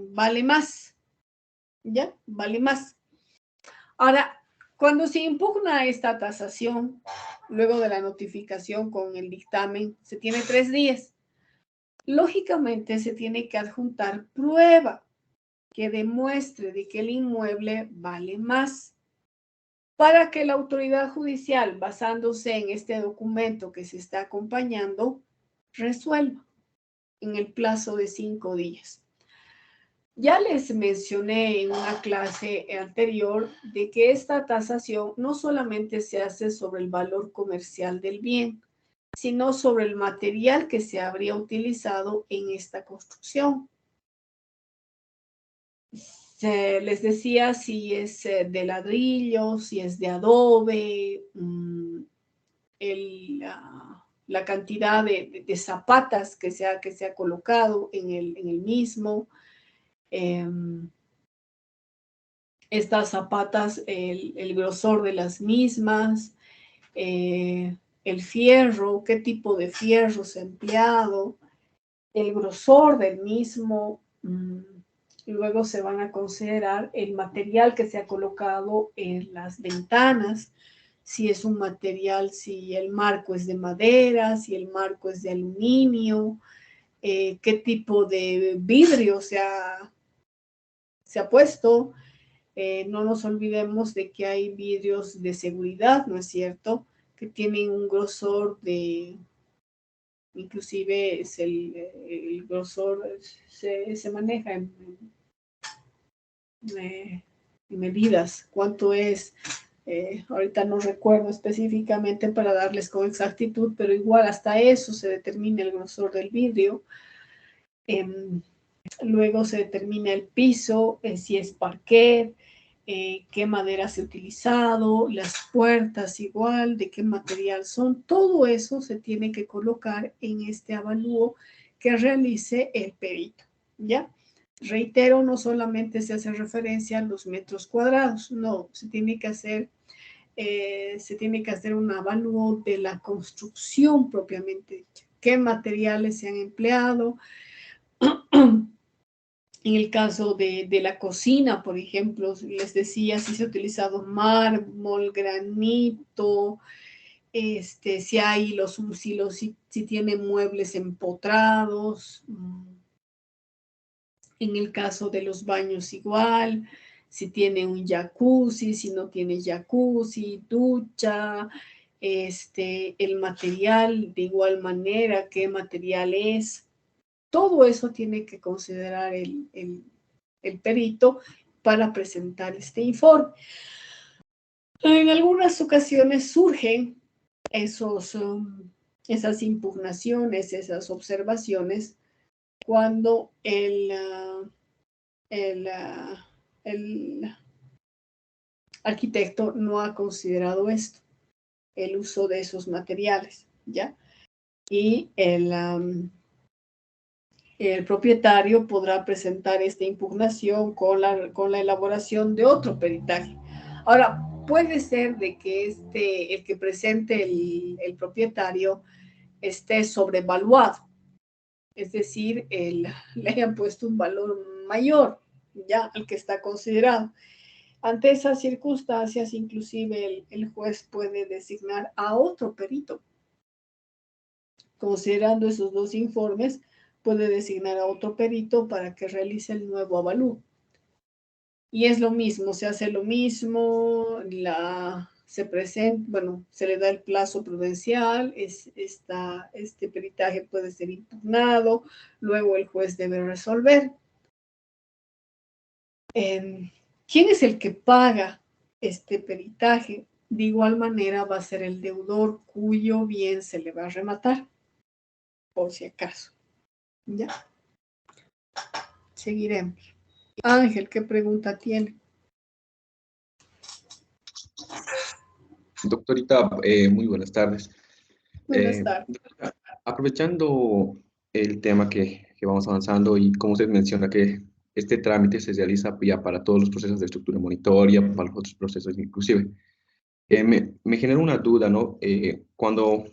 vale más. ¿Ya? Vale más. Ahora, cuando se impugna esta tasación, luego de la notificación con el dictamen, se tiene 3 días. Lógicamente, se tiene que adjuntar prueba que demuestre de que el inmueble vale más para que la autoridad judicial, basándose en este documento que se está acompañando, resuelva en el plazo de 5 días. Ya les mencioné en una clase anterior de que esta tasación no solamente se hace sobre el valor comercial del bien, sino sobre el material que se habría utilizado en esta construcción. Les decía si es de ladrillo, si es de adobe, la cantidad de zapatas que se ha colocado en el mismo. Estas zapatas, el grosor de las mismas, el fierro, qué tipo de fierro se ha empleado, el grosor del mismo. Luego se van a considerar el material que se ha colocado en las ventanas, si es un material, si el marco es de madera, si el marco es de aluminio, qué tipo de vidrio se ha puesto. No nos olvidemos de que hay vidrios de seguridad, ¿no es cierto?, que tienen un grosor de, inclusive es el grosor se maneja en medidas. ¿Cuánto es? Ahorita no recuerdo específicamente para darles con exactitud, pero igual hasta eso se determina el grosor del vidrio. Luego se determina el piso, si es parquet, qué madera se ha utilizado, las puertas igual, de qué material son. Todo eso se tiene que colocar en este avalúo que realice el perito, ¿ya? Reitero, no solamente se hace referencia a los metros cuadrados, no, se tiene que hacer un avalúo de la construcción propiamente dicha. ¿Qué materiales se han empleado? En el caso de la cocina, por ejemplo, les decía si se ha utilizado mármol, granito, si tiene muebles empotrados. En el caso de los baños igual, si tiene un jacuzzi, si no tiene jacuzzi, ducha, el material de igual manera, qué material es. Todo eso tiene que considerar el perito para presentar este informe. En algunas ocasiones surgen esas impugnaciones, esas observaciones, cuando el arquitecto no ha considerado esto, el uso de esos materiales, ¿ya? Y el propietario podrá presentar esta impugnación con la elaboración de otro peritaje. Ahora, puede ser de que el que presente el propietario esté sobrevaluado, es decir, le hayan puesto un valor mayor, ya, al que está considerado. Ante esas circunstancias, inclusive el juez puede designar a otro perito. Considerando esos dos informes, puede designar a otro perito para que realice el nuevo avalúo. Y es lo mismo, se hace lo mismo, se presenta, bueno, se le da el plazo prudencial, este peritaje puede ser impugnado, luego el juez debe resolver. ¿Quién es el que paga este peritaje? De igual manera va a ser el deudor cuyo bien se le va a rematar, por si acaso. ¿Ya? Seguiremos. Ángel, ¿qué pregunta tiene? Doctorita, muy buenas tardes. Buenas tardes. Aprovechando el tema que vamos avanzando y como usted menciona que este trámite se realiza ya para todos los procesos de estructura monitoria, para los otros procesos inclusive. Me genera una duda, ¿no? Cuando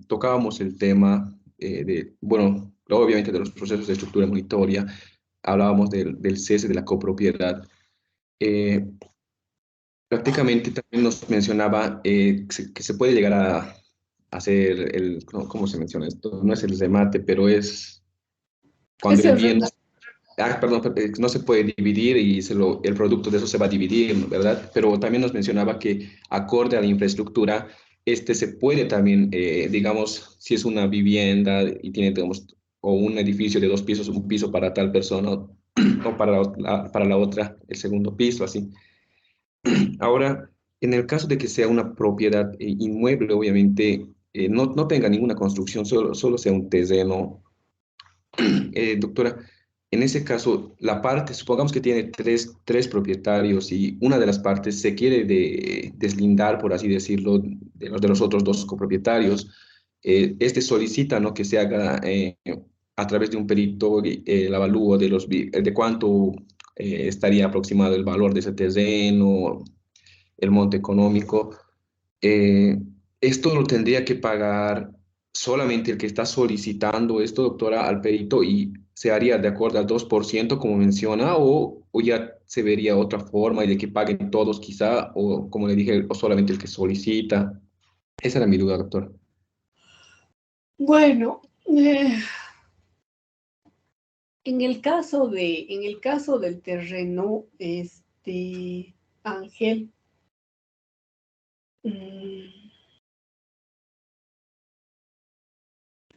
tocábamos el tema bueno, obviamente de los procesos de estructura monitoria, hablábamos del cese de la copropiedad. Prácticamente también nos mencionaba que se puede llegar a hacer ¿cómo se menciona esto? No es el remate, pero es cuando el bien, perdón, no se puede dividir y el producto de eso se va a dividir, ¿verdad? Pero también nos mencionaba que acorde a la infraestructura, se puede también, digamos, si es una vivienda y tiene, digamos, o un edificio de 2 pisos, un piso para tal persona o para la otra, el segundo piso, así. Ahora, en el caso de que sea una propiedad inmueble, obviamente, no tenga ninguna construcción, solo sea un terreno, doctora, en ese caso, la parte, supongamos que tiene tres propietarios y una de las partes se quiere deslindar, por así decirlo, de los otros dos copropietarios, solicita, ¿no?, que se haga a través de un perito el avalúo de cuánto estaría aproximado el valor de ese terreno, el monto económico. Esto lo tendría que pagar solamente el que está solicitando esto, doctora, al perito, y se haría de acuerdo al 2%, como menciona, o ya se vería otra forma y de que paguen todos quizá, o como le dije, o solamente el que solicita. Esa era mi duda, doctor. Bueno, en el caso del terreno, Ángel,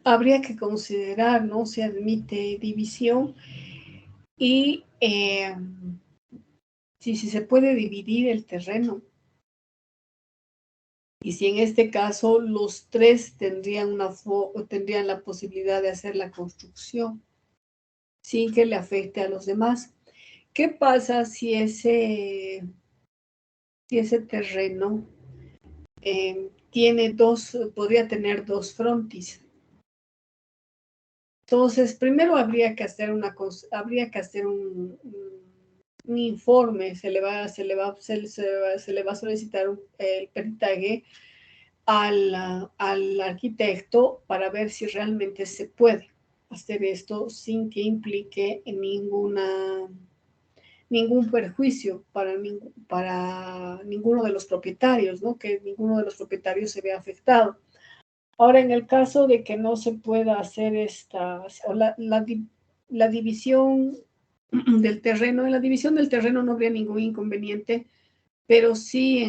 habría que considerar, ¿no? Se admite división y si se puede dividir el terreno. Y si en este caso los tres tendrían la posibilidad de hacer la construcción sin que le afecte a los demás. ¿Qué pasa si ese terreno podría tener 2 frontis? Entonces, primero habría que hacer un informe, se le va a solicitar el peritaje al arquitecto para ver si realmente se puede hacer esto sin que implique ningún perjuicio para ninguno de los propietarios, ¿no? Que ninguno de los propietarios se vea afectado. Ahora, en el caso de que no se pueda hacer la división del terreno, en la división del terreno no habría ningún inconveniente, pero sí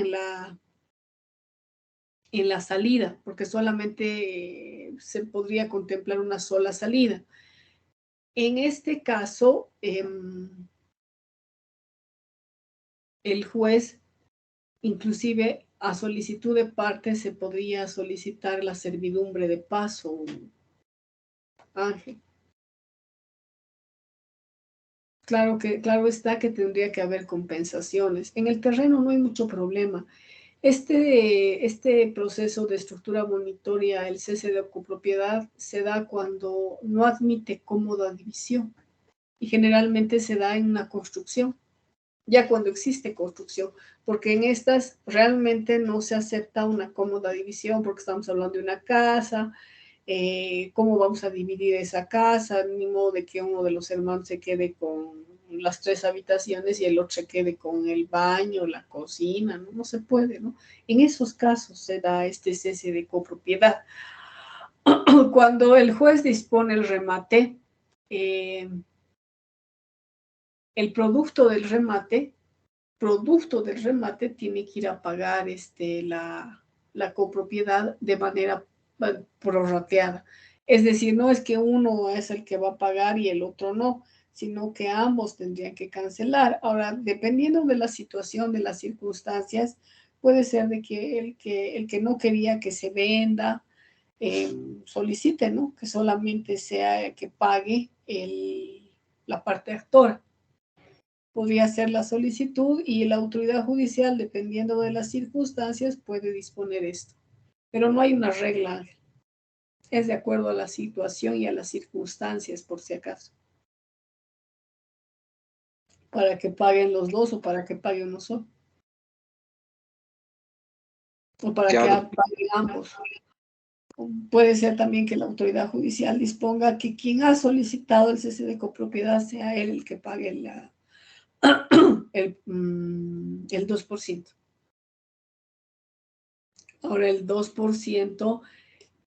en la salida, porque solamente se podría contemplar una sola salida. En este caso, el juez, inclusive a solicitud de parte, se podría solicitar la servidumbre de paso, Ángel. Claro está que tendría que haber compensaciones. En el terreno no hay mucho problema. Este proceso de estructura monitoria, el cese de copropiedad, se da cuando no admite cómoda división y generalmente se da en una construcción, ya cuando existe construcción, porque en estas realmente no se acepta una cómoda división porque estamos hablando de una casa, cómo vamos a dividir esa casa, ni modo de que uno de los hermanos se quede con las 3 habitaciones y el otro se quede con el baño, la cocina, ¿no? No se puede, ¿no? En esos casos se da este cese de copropiedad. Cuando el juez dispone el remate, el producto del remate tiene que ir a pagar la copropiedad de manera prorrateada. Es decir, no es que uno es el que va a pagar y el otro no, sino que ambos tendrían que cancelar. Ahora, dependiendo de la situación, de las circunstancias, puede ser de que el que no quería que se venda, solicite, ¿no? Que solamente sea que pague la parte actora. Podría hacer la solicitud y la autoridad judicial, dependiendo de las circunstancias, puede disponer esto. Pero no hay una regla, Ángel. Es de acuerdo a la situación y a las circunstancias, por si acaso. Para que paguen los dos o para que pague uno solo. O para que paguen ambos. Puede ser también que la autoridad judicial disponga que quien ha solicitado el cese de copropiedad sea él el que pague el 2%. Ahora el 2%,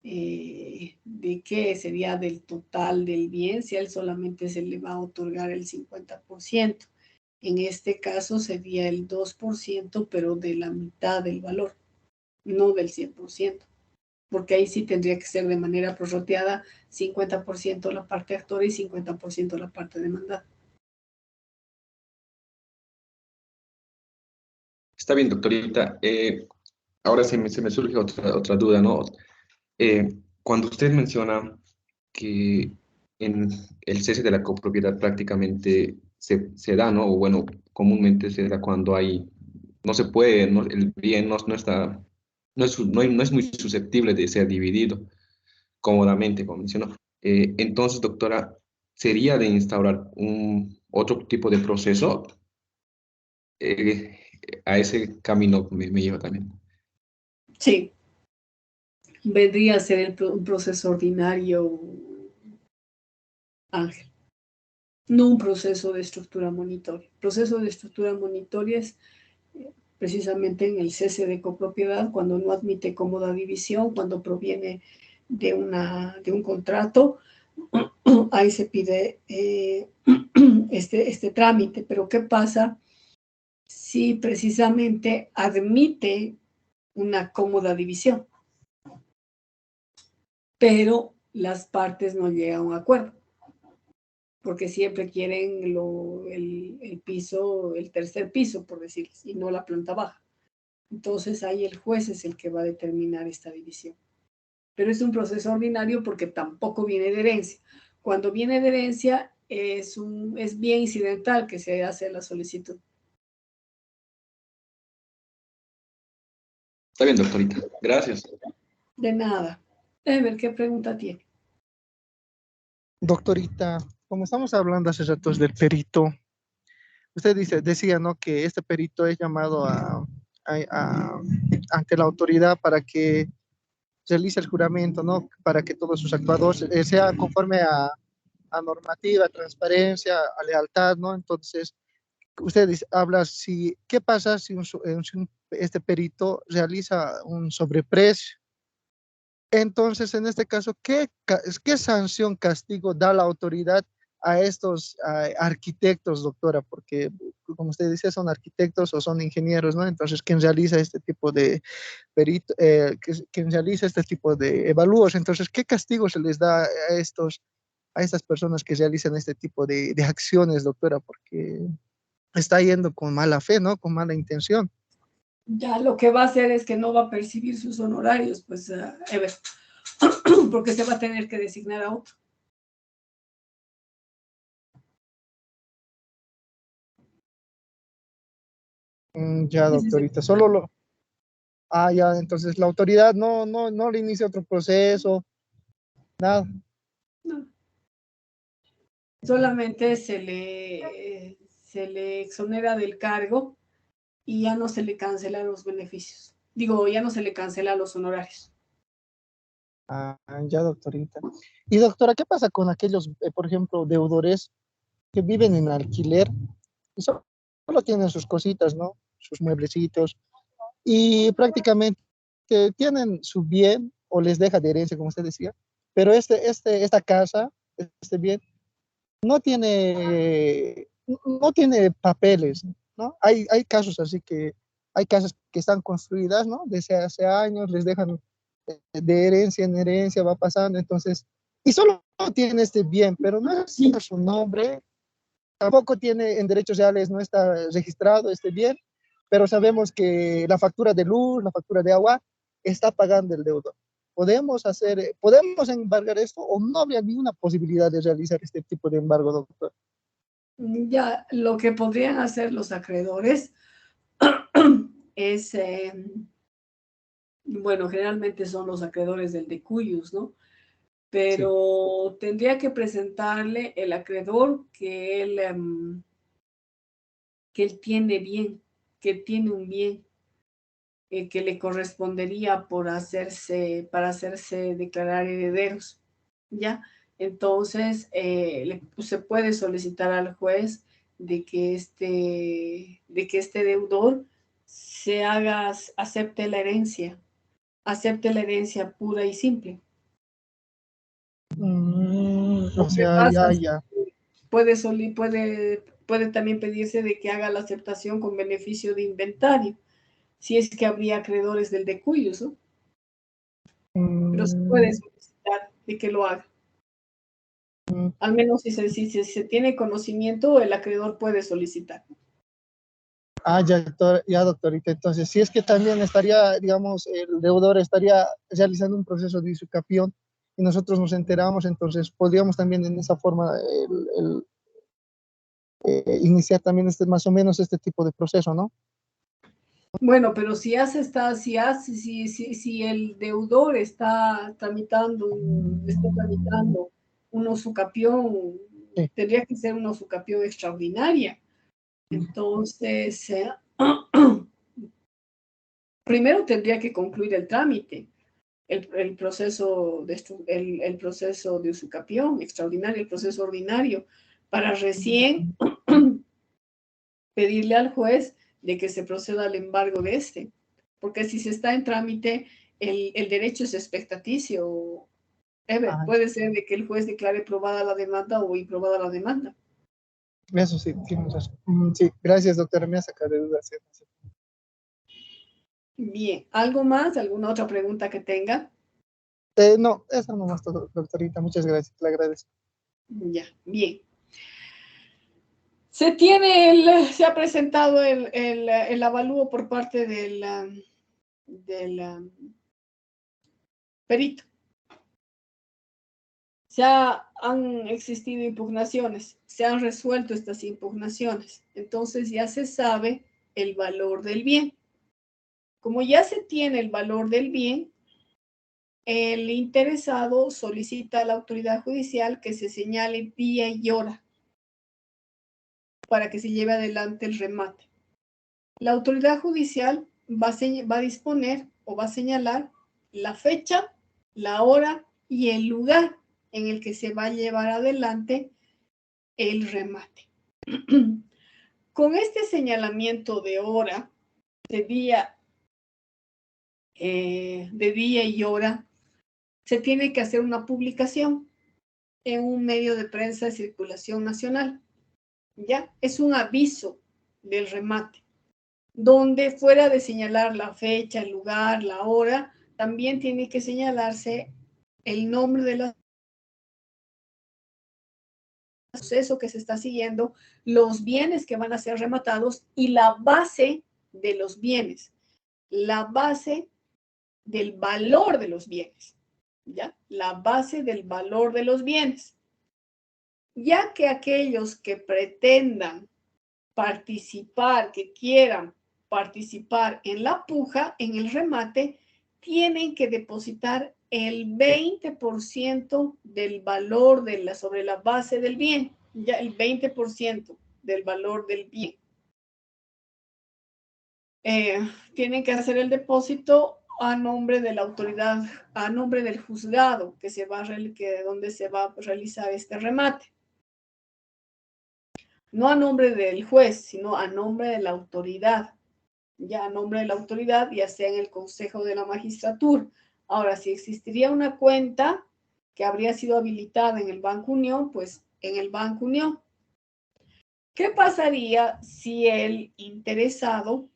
¿de qué? Sería del total del bien, si a él solamente se le va a otorgar el 50%. En este caso sería el 2%, pero de la mitad del valor, no del 100%, porque ahí sí tendría que ser de manera prorrateada, 50% la parte actora y 50% la parte demandada. Está bien, doctorita. Ahora se me surge otra duda, ¿no? Cuando usted menciona que en el cese de la copropiedad prácticamente se da, ¿no? O bueno, comúnmente se da cuando no se puede, el bien no está, no es muy susceptible de ser dividido cómodamente, como mencionó. Entonces, doctora, ¿sería de instaurar otro tipo de proceso? A ese camino me lleva también. Sí, vendría a ser un proceso ordinario, Ángel, no un proceso de estructura monitoria. El proceso de estructura monitoria es precisamente en el cese de copropiedad, cuando no admite cómoda división, cuando proviene de un contrato, ahí se pide este trámite. Pero ¿qué pasa si precisamente admite una cómoda división, pero las partes no llegan a un acuerdo? Porque siempre quieren el piso, el tercer piso, por decirles, y no la planta baja. Entonces ahí el juez es el que va a determinar esta división. Pero es un proceso ordinario porque tampoco viene de herencia. Cuando viene de herencia es bien incidental que se hace la solicitud. Está bien, doctorita. Gracias. De nada. A ver, ¿qué pregunta tiene? Doctorita, como estamos hablando hace ratos del perito, usted decía, ¿no? Que este perito es llamado ante la autoridad para que realice el juramento, ¿no? Para que todos sus actuados sean conforme a normativa, transparencia, a lealtad, ¿no? Entonces, usted habla ¿qué pasa si este perito realiza un sobreprecio? Entonces, en este caso, ¿qué sanción, castigo da la autoridad a estos arquitectos, doctora? Porque, como usted dice, son arquitectos o son ingenieros, ¿no? Entonces, ¿quién realiza este tipo de perito, quien realiza este tipo de evalúos? Entonces, ¿qué castigo se les da a estas personas que realizan este tipo de acciones, doctora? Porque está yendo con mala fe, ¿no? Con mala intención. Ya lo que va a hacer es que no va a percibir sus honorarios, pues, porque se va a tener que designar a otro. Ya, doctorita, solo lo... Ah, ya, entonces la autoridad no le inicia otro proceso, nada. No. Solamente se le exonera del cargo y ya no se le cancela los beneficios. Digo, ya no se le cancela los honorarios. Ah, ya, doctorita. Y doctora, ¿qué pasa con aquellos, por ejemplo, deudores que viven en alquiler y solo tienen sus cositas, ¿no? Sus mueblecitos y prácticamente tienen su bien o les deja de herencia, como usted decía, pero esta casa, este bien, no tiene papeles, ¿no? Hay casos así que, hay casas que están construidas, ¿no? Desde hace años, les dejan de herencia en herencia, va pasando, entonces, y solo tiene este bien, pero no es su nombre, tampoco tiene en derechos reales, no está registrado este bien, pero sabemos que la factura de luz, la factura de agua, está pagando el deudor. ¿Podemos embargar esto o no habría ninguna posibilidad de realizar este tipo de embargo, doctor? Ya, lo que podrían hacer los acreedores es, bueno, generalmente son los acreedores del decuyus, ¿no? Pero sí, tendría que presentarle el acreedor que él tiene bien, que tiene un bien que le correspondería para hacerse declarar herederos, ¿ya? Entonces, se puede solicitar al juez de que este deudor acepte la herencia pura y simple. O sea, ya. Puede también pedirse de que haga la aceptación con beneficio de inventario, si es que habría acreedores del decuyus, ¿no? Pero se puede solicitar de que lo haga. Al menos si se tiene conocimiento, el acreedor puede solicitar. Ah, ya, doctorita. Entonces, si es que también estaría, digamos, el deudor estaría realizando un proceso de usucapión y nosotros nos enteramos, entonces podríamos también en esa forma iniciar también más o menos este tipo de proceso, ¿no? Bueno, pero si el deudor está tramitando una usucapión, Sí. tendría que ser una usucapión extraordinaria. Entonces, primero tendría que concluir el trámite, el proceso de usucapión extraordinario, el proceso ordinario, para recién pedirle al juez de que se proceda al embargo de este. Porque si se está en trámite, el derecho es expectaticio. Puede ser de que el juez declare probada la demanda o improbada la demanda. Eso sí, tienes razón. Sí, gracias, doctora, me ha sacado de dudas. Bien, ¿algo más? ¿Alguna otra pregunta que tenga? No, eso no más todo, doctorita. Muchas gracias, le agradezco. Ya, bien. Se ha presentado el avalúo por parte del perito. Han existido impugnaciones, se han resuelto estas impugnaciones, entonces ya se sabe el valor del bien. Como ya se tiene el valor del bien, el interesado solicita a la autoridad judicial que se señale día y hora para que se lleve adelante el remate. La autoridad judicial va a disponer o va a señalar la fecha, la hora y el lugar en el que se va a llevar adelante el remate. Con este señalamiento de hora, de día y hora, se tiene que hacer una publicación en un medio de prensa de circulación nacional. ¿Ya? Es un aviso del remate, donde fuera de señalar la fecha, el lugar, la hora, también tiene que señalarse el nombre del proceso que se está siguiendo, los bienes que van a ser rematados y la base de los bienes, la base del valor de los bienes, ¿ya? La base del valor de los bienes. Ya que aquellos que pretendan participar, que quieran participar en la puja, en el remate, tienen que depositar el 20% del valor sobre la base del bien, ya el 20% del valor del bien. Tienen que hacer el depósito a nombre de la autoridad, a nombre del juzgado donde se va a realizar este remate. No a nombre del juez, sino a nombre de la autoridad. Ya a nombre de la autoridad, ya sea en el Consejo de la Magistratura. Ahora, si existiría una cuenta que habría sido habilitada en el Banco Unión, pues en el Banco Unión. ¿Qué pasaría si el interesado,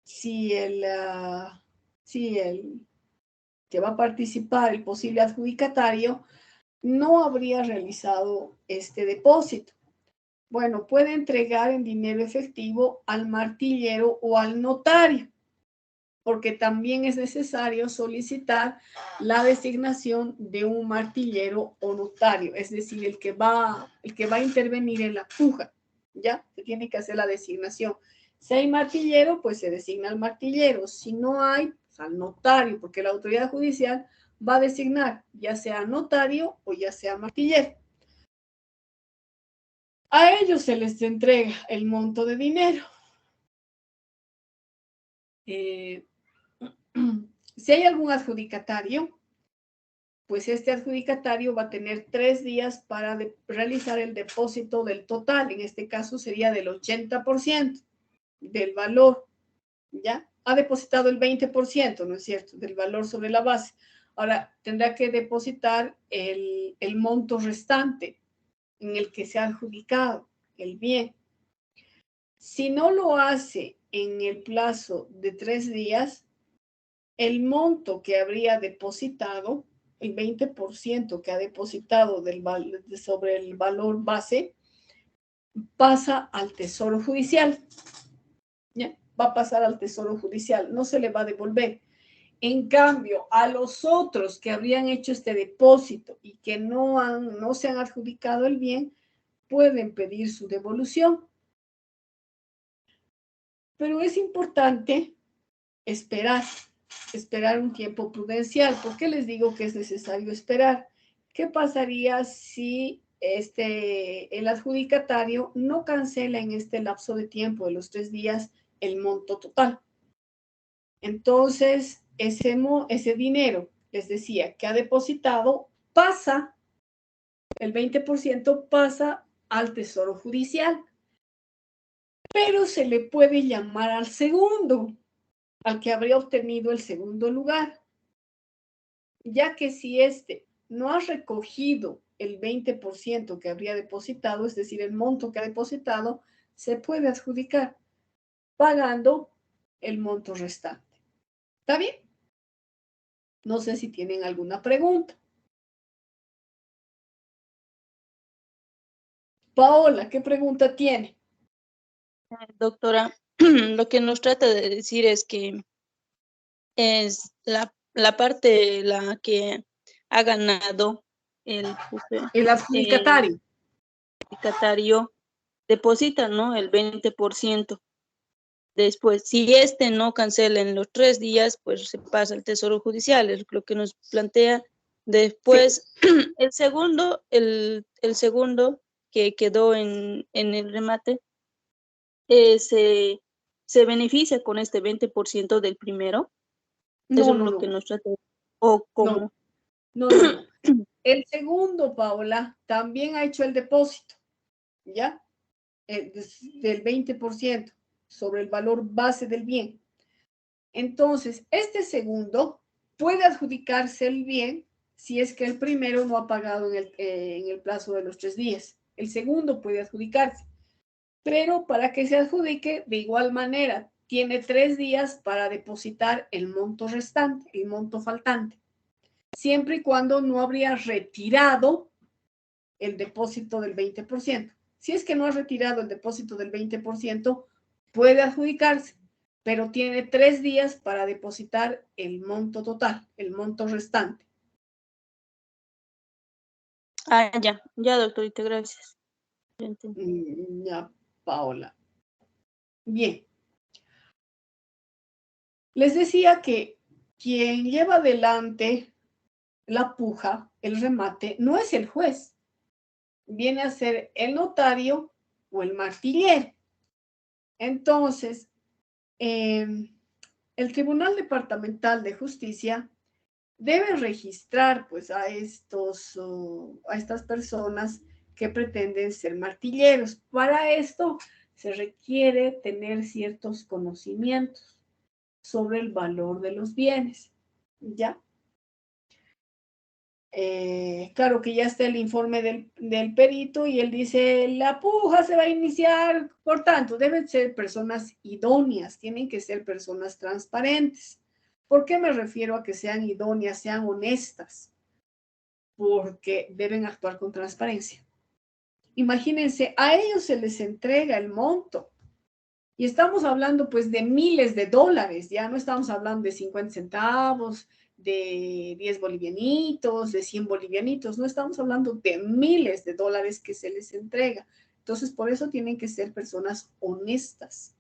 si el que va a participar, el posible adjudicatario, no habría realizado este depósito? Bueno, puede entregar en dinero efectivo al martillero o al notario, porque también es necesario solicitar la designación de un martillero o notario, es decir, el que va a intervenir en la puja, ¿ya? Se tiene que hacer la designación. Si hay martillero, pues se designa al martillero. Si no hay, pues al notario, porque la autoridad judicial va a designar ya sea notario o ya sea martillero. A ellos se les entrega el monto de dinero. Si hay algún adjudicatario, pues este adjudicatario va a tener 3 días para realizar el depósito del total. En este caso sería del 80% del valor, ¿ya? Ha depositado el 20%, ¿no es cierto?, del valor sobre la base. Ahora, tendrá que depositar el monto restante en el que se ha adjudicado el bien. Si no lo hace en el plazo de 3 días, el monto que habría depositado, el 20% que ha depositado sobre el valor base, pasa al Tesoro Judicial. ¿Ya? Va a pasar al Tesoro Judicial, no se le va a devolver. En cambio, a los otros que habrían hecho este depósito y que no se han adjudicado el bien, pueden pedir su devolución. Pero es importante esperar un tiempo prudencial. ¿Por qué les digo que es necesario esperar? ¿Qué pasaría si el adjudicatario no cancela en este lapso de tiempo de los 3 días el monto total? Entonces, ese dinero, les decía, que ha depositado, el 20% pasa al Tesoro Judicial, pero se le puede llamar al segundo, al que habría obtenido el segundo lugar, ya que si no ha recogido el 20% que habría depositado, es decir, el monto que ha depositado, se puede adjudicar pagando el monto restante. ¿Está bien? No sé si tienen alguna pregunta. Paola, ¿qué pregunta tiene? Doctora, lo que nos trata de decir es que es la parte la que ha ganado el adjudicatario. Deposita, ¿no?, el 20%. Después, si no cancela en los 3 días, pues se pasa al Tesoro Judicial, es lo que nos plantea. Después, sí. el segundo que quedó en el remate, se beneficia con este 20% del primero. Eso es lo que nos trata. ¿O cómo? No. El segundo, Paola, también ha hecho el depósito, ¿ya? Del 20% sobre el valor base del bien. Entonces, este segundo puede adjudicarse el bien si es que el primero no ha pagado en el plazo de los 3 días. El segundo puede adjudicarse, pero para que se adjudique, de igual manera, tiene 3 días para depositar el monto restante, el monto faltante, siempre y cuando no habría retirado el depósito del 20%. Si es que no ha retirado el depósito del 20%, puede adjudicarse, pero tiene 3 días para depositar el monto total, el monto restante. Ya, doctorita, gracias. Ya, Paola. Bien. Les decía que quien lleva adelante la puja, el remate, no es el juez. Viene a ser el notario o el martillero. Entonces, el Tribunal Departamental de Justicia debe registrar pues a estas personas que pretenden ser martilleros. Para esto se requiere tener ciertos conocimientos sobre el valor de los bienes, ¿ya? Claro que ya está el informe del perito y él dice, la puja se va a iniciar, por tanto, deben ser personas idóneas, tienen que ser personas transparentes. ¿Por qué me refiero a que sean idóneas, sean honestas? Porque deben actuar con transparencia. Imagínense, a ellos se les entrega el monto. Y estamos hablando pues de miles de dólares, ya no estamos hablando de 50 centavos, de 10 bolivianitos, de 100 bolivianitos, no estamos hablando de miles de dólares que se les entrega. Entonces, por eso tienen que ser personas honestas,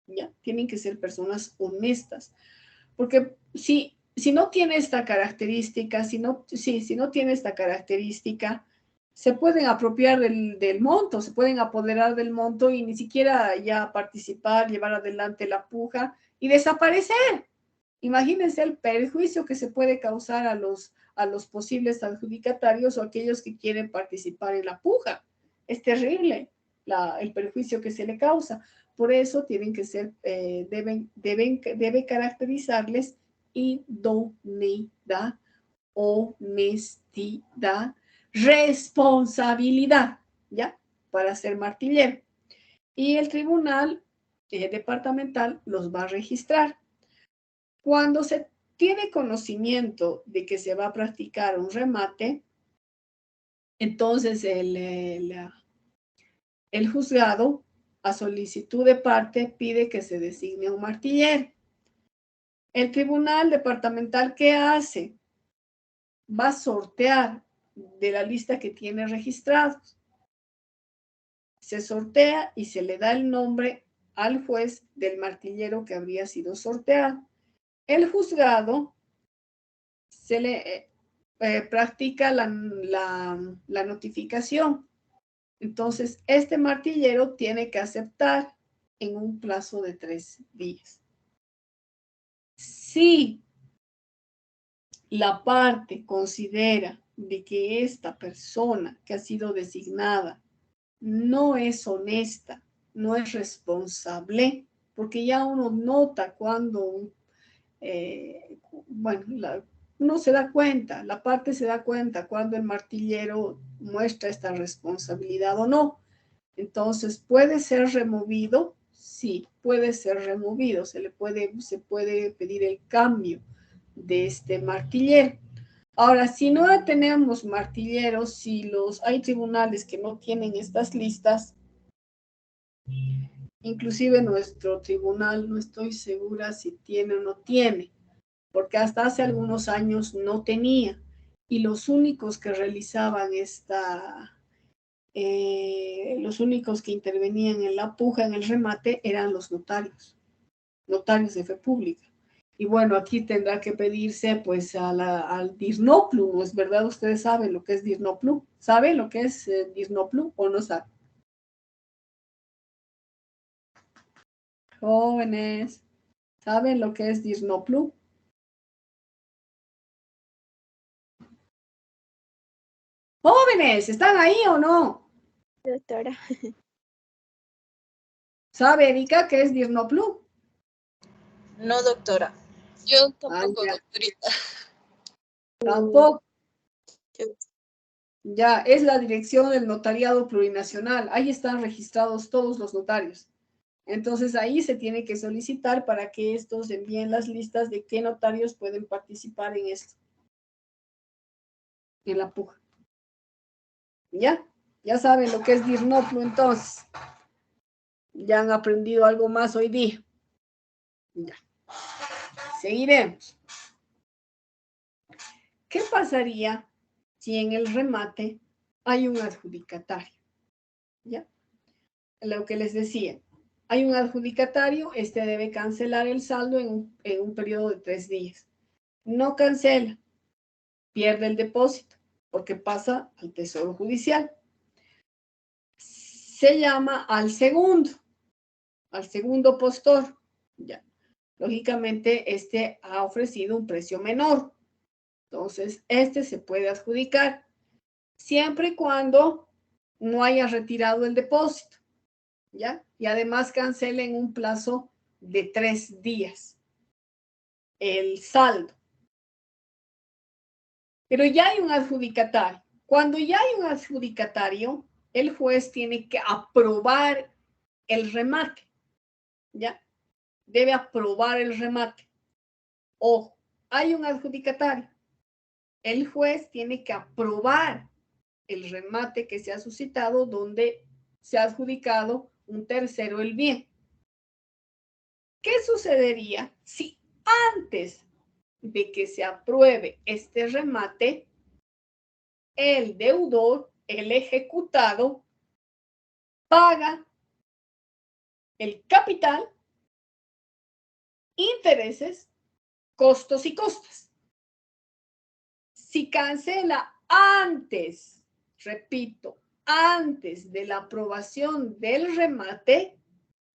¿ya? Tienen que ser personas honestas. Porque si no tiene esta característica, si no tiene esta característica, se pueden apropiar del monto, se pueden apoderar del monto y ni siquiera ya participar, llevar adelante la puja y desaparecer. Imagínense el perjuicio que se puede causar a los posibles adjudicatarios o aquellos que quieren participar en la puja. Es terrible el perjuicio que se le causa. Por eso tienen que ser, debe caracterizarles idoneidad, honestidad, responsabilidad, ¿ya? Para ser martillero. Y el tribunal departamental los va a registrar. Cuando se tiene conocimiento de que se va a practicar un remate, entonces el juzgado, a solicitud de parte, pide que se designe un martillero. El tribunal departamental, ¿qué hace? Va a sortear de la lista que tiene registrados. Se sortea y se le da el nombre al juez del martillero que habría sido sorteado. El juzgado se le practica la notificación. Entonces, este martillero tiene que aceptar en un plazo de 3 días. Si la parte considera de que esta persona que ha sido designada no es honesta, no es responsable, porque ya uno nota cuando, uno se da cuenta, la parte se da cuenta cuando el martillero muestra esta responsabilidad o no. Entonces, ¿puede ser removido? Sí, puede ser removido. Se puede pedir el cambio de este martillero. Ahora, si no tenemos martilleros, hay tribunales que no tienen estas listas, inclusive nuestro tribunal, no estoy segura si tiene o no tiene, porque hasta hace algunos años no tenía, y los únicos que realizaban los únicos que intervenían en la puja, en el remate, eran los notarios de fe pública. Y bueno, aquí tendrá que pedirse pues al DIRNOPLU, ¿no es verdad? Ustedes saben lo que es DIRNOPLU. ¿Saben lo que es DIRNOPLU o no saben? Jóvenes, ¿saben lo que es DIRNOPLU? Jóvenes, ¿están ahí o no? Doctora. ¿Sabe, Erika, qué es DIRNOPLU? No, doctora. Yo tampoco, doctorita. Tampoco. Ya, es la dirección del notariado plurinacional. Ahí están registrados todos los notarios. Entonces, ahí se tiene que solicitar para que estos envíen las listas de qué notarios pueden participar en esto. En la puja. ¿Ya? Ya saben lo que es DIRNOPLU, entonces. Ya han aprendido algo más hoy día. Ya. Seguiremos. ¿Qué pasaría si en el remate hay un adjudicatario? ¿Ya? Lo que les decía. Hay un adjudicatario, este debe cancelar el saldo en un periodo de 3 días. No cancela, pierde el depósito, porque pasa al Tesoro Judicial. Se llama al segundo postor. Ya. Lógicamente, este ha ofrecido un precio menor. Entonces, este se puede adjudicar siempre y cuando no haya retirado el depósito, ¿ya? Y además cancele en un plazo de 3 días el saldo. Pero ya hay un adjudicatario. Cuando ya hay un adjudicatario, el juez tiene que aprobar el remate, ¿ya? Debe aprobar el remate. Ojo, hay un adjudicatario. El juez tiene que aprobar el remate que se ha suscitado donde se ha adjudicado un tercero el bien. ¿Qué sucedería si antes de que se apruebe este remate, el deudor, el ejecutado, paga el capital, intereses, costos y costas? Si cancela antes, repito, antes de la aprobación del remate,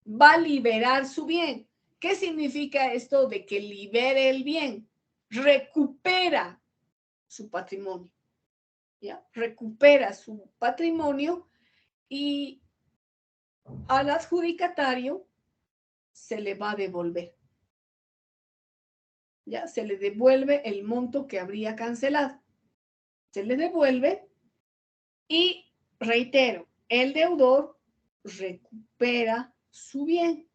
va a liberar su bien. ¿Qué significa esto de que libere el bien? Recupera su patrimonio, ¿ya? Recupera su patrimonio y al adjudicatario se le va a devolver. ¿Ya? Se le devuelve el monto que habría cancelado. Se le devuelve y, reitero, el deudor recupera su bien.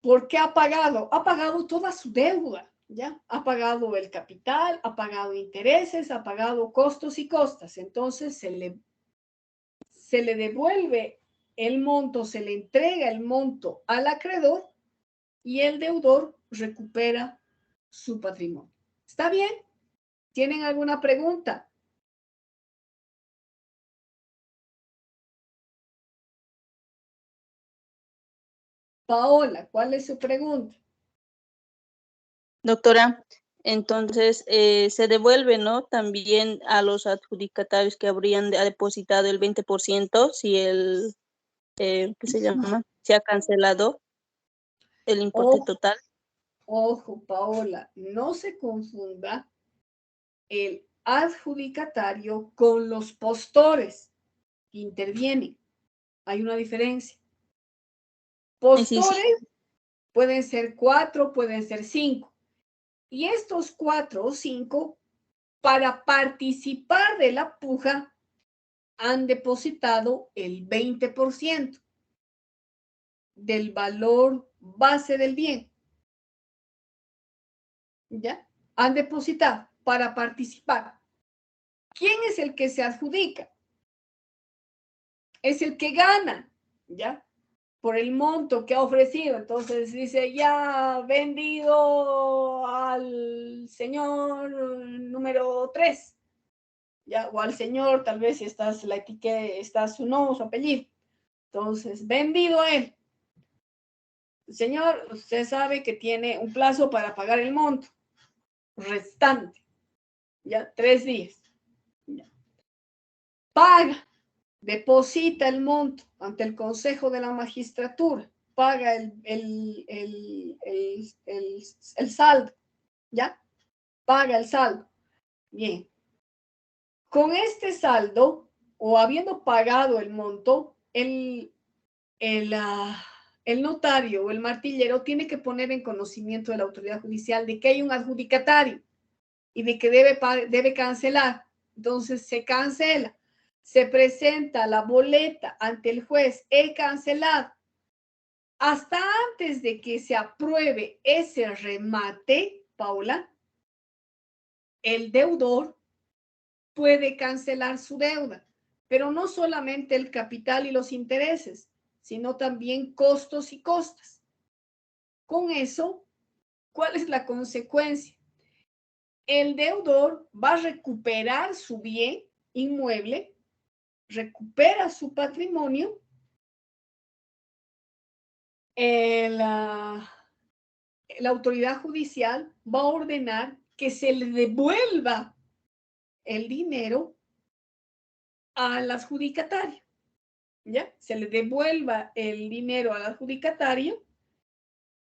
¿Por qué ha pagado? Ha pagado toda su deuda, ¿ya? Ha pagado el capital, ha pagado intereses, ha pagado costos y costas. Entonces se le devuelve el monto, se le entrega el monto al acreedor y el deudor recupera su patrimonio. ¿Está bien? ¿Tienen alguna pregunta? Paola, ¿cuál es su pregunta? Doctora, entonces se devuelve, ¿no? También a los adjudicatarios que habrían depositado el 20% si el, ¿qué se llama? Se ha cancelado el importe total. Ojo, Paola, no se confunda el adjudicatario con los postores que intervienen. Hay una diferencia. Postores pueden ser 4, pueden ser 5. Y estos 4 o 5, para participar de la puja, han depositado el 20% del valor base del bien. ¿Ya? Han depositado para participar. ¿Quién es el que se adjudica? Es el que gana, ¿ya? Por el monto que ha ofrecido. Entonces dice, ya vendido al señor número 3, ¿ya? O al señor, tal vez si estás la etiqueta, está su nombre, su apellido. Entonces, vendido a él. Señor, usted sabe que tiene un plazo para pagar el monto restante, ¿ya? 3 días. ¿Ya? Paga, deposita el monto ante el Consejo de la Magistratura, paga el saldo, ¿ya? Paga el saldo. Bien. Con este saldo, o habiendo pagado el monto, el notario o el martillero tiene que poner en conocimiento de la autoridad judicial de que hay un adjudicatario y de que debe cancelar. Entonces se cancela, se presenta la boleta ante el juez, he cancelado. Hasta antes de que se apruebe ese remate, Paula, el deudor puede cancelar su deuda, pero no solamente el capital y los intereses, sino también costos y costas. Con eso, ¿cuál es la consecuencia? El deudor va a recuperar su bien inmueble, recupera su patrimonio la autoridad judicial va a ordenar que se le devuelva el dinero al adjudicatario, ¿ya? Se le devuelva el dinero al adjudicatario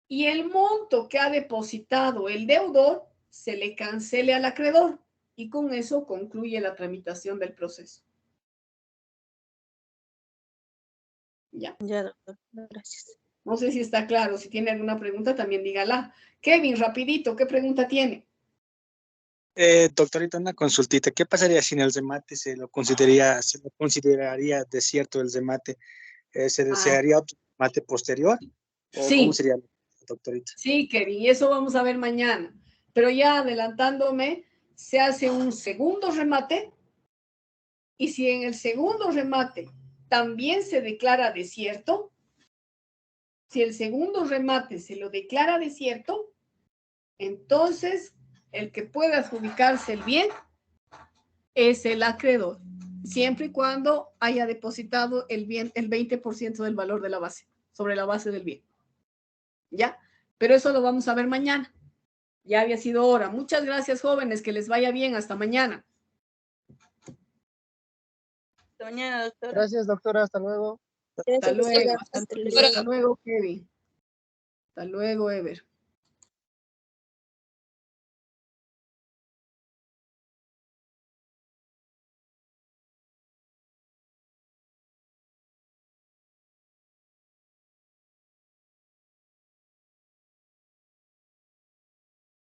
y el monto que ha depositado el deudor se le cancele al acreedor y con eso concluye la tramitación del proceso. Ya. Ya, doctor. Gracias. No sé si está claro. Si tiene alguna pregunta, también dígala. Kevin, rapidito, ¿qué pregunta tiene? Doctorita, una consultita. ¿Qué pasaría si en el remate se lo consideraría desierto el remate? ¿Se desearía otro remate posterior? ¿O sí. ¿Cómo sería, doctorita? Sí, Kevin, y eso vamos a ver mañana. Pero ya adelantándome, se hace un segundo remate y si en el segundo remate también se declara desierto, si el segundo remate se lo declara desierto, entonces el que puede adjudicarse el bien es el acreedor, siempre y cuando haya depositado el bien, el 20% del valor de la base, sobre la base del bien. ¿Ya? Pero eso lo vamos a ver mañana. Ya había sido hora. Muchas gracias, jóvenes. Que les vaya bien. Hasta mañana. Hasta mañana, doctora. Gracias, doctora. Hasta luego. Hasta luego. Hasta luego, Kevin. Hasta luego, Ever.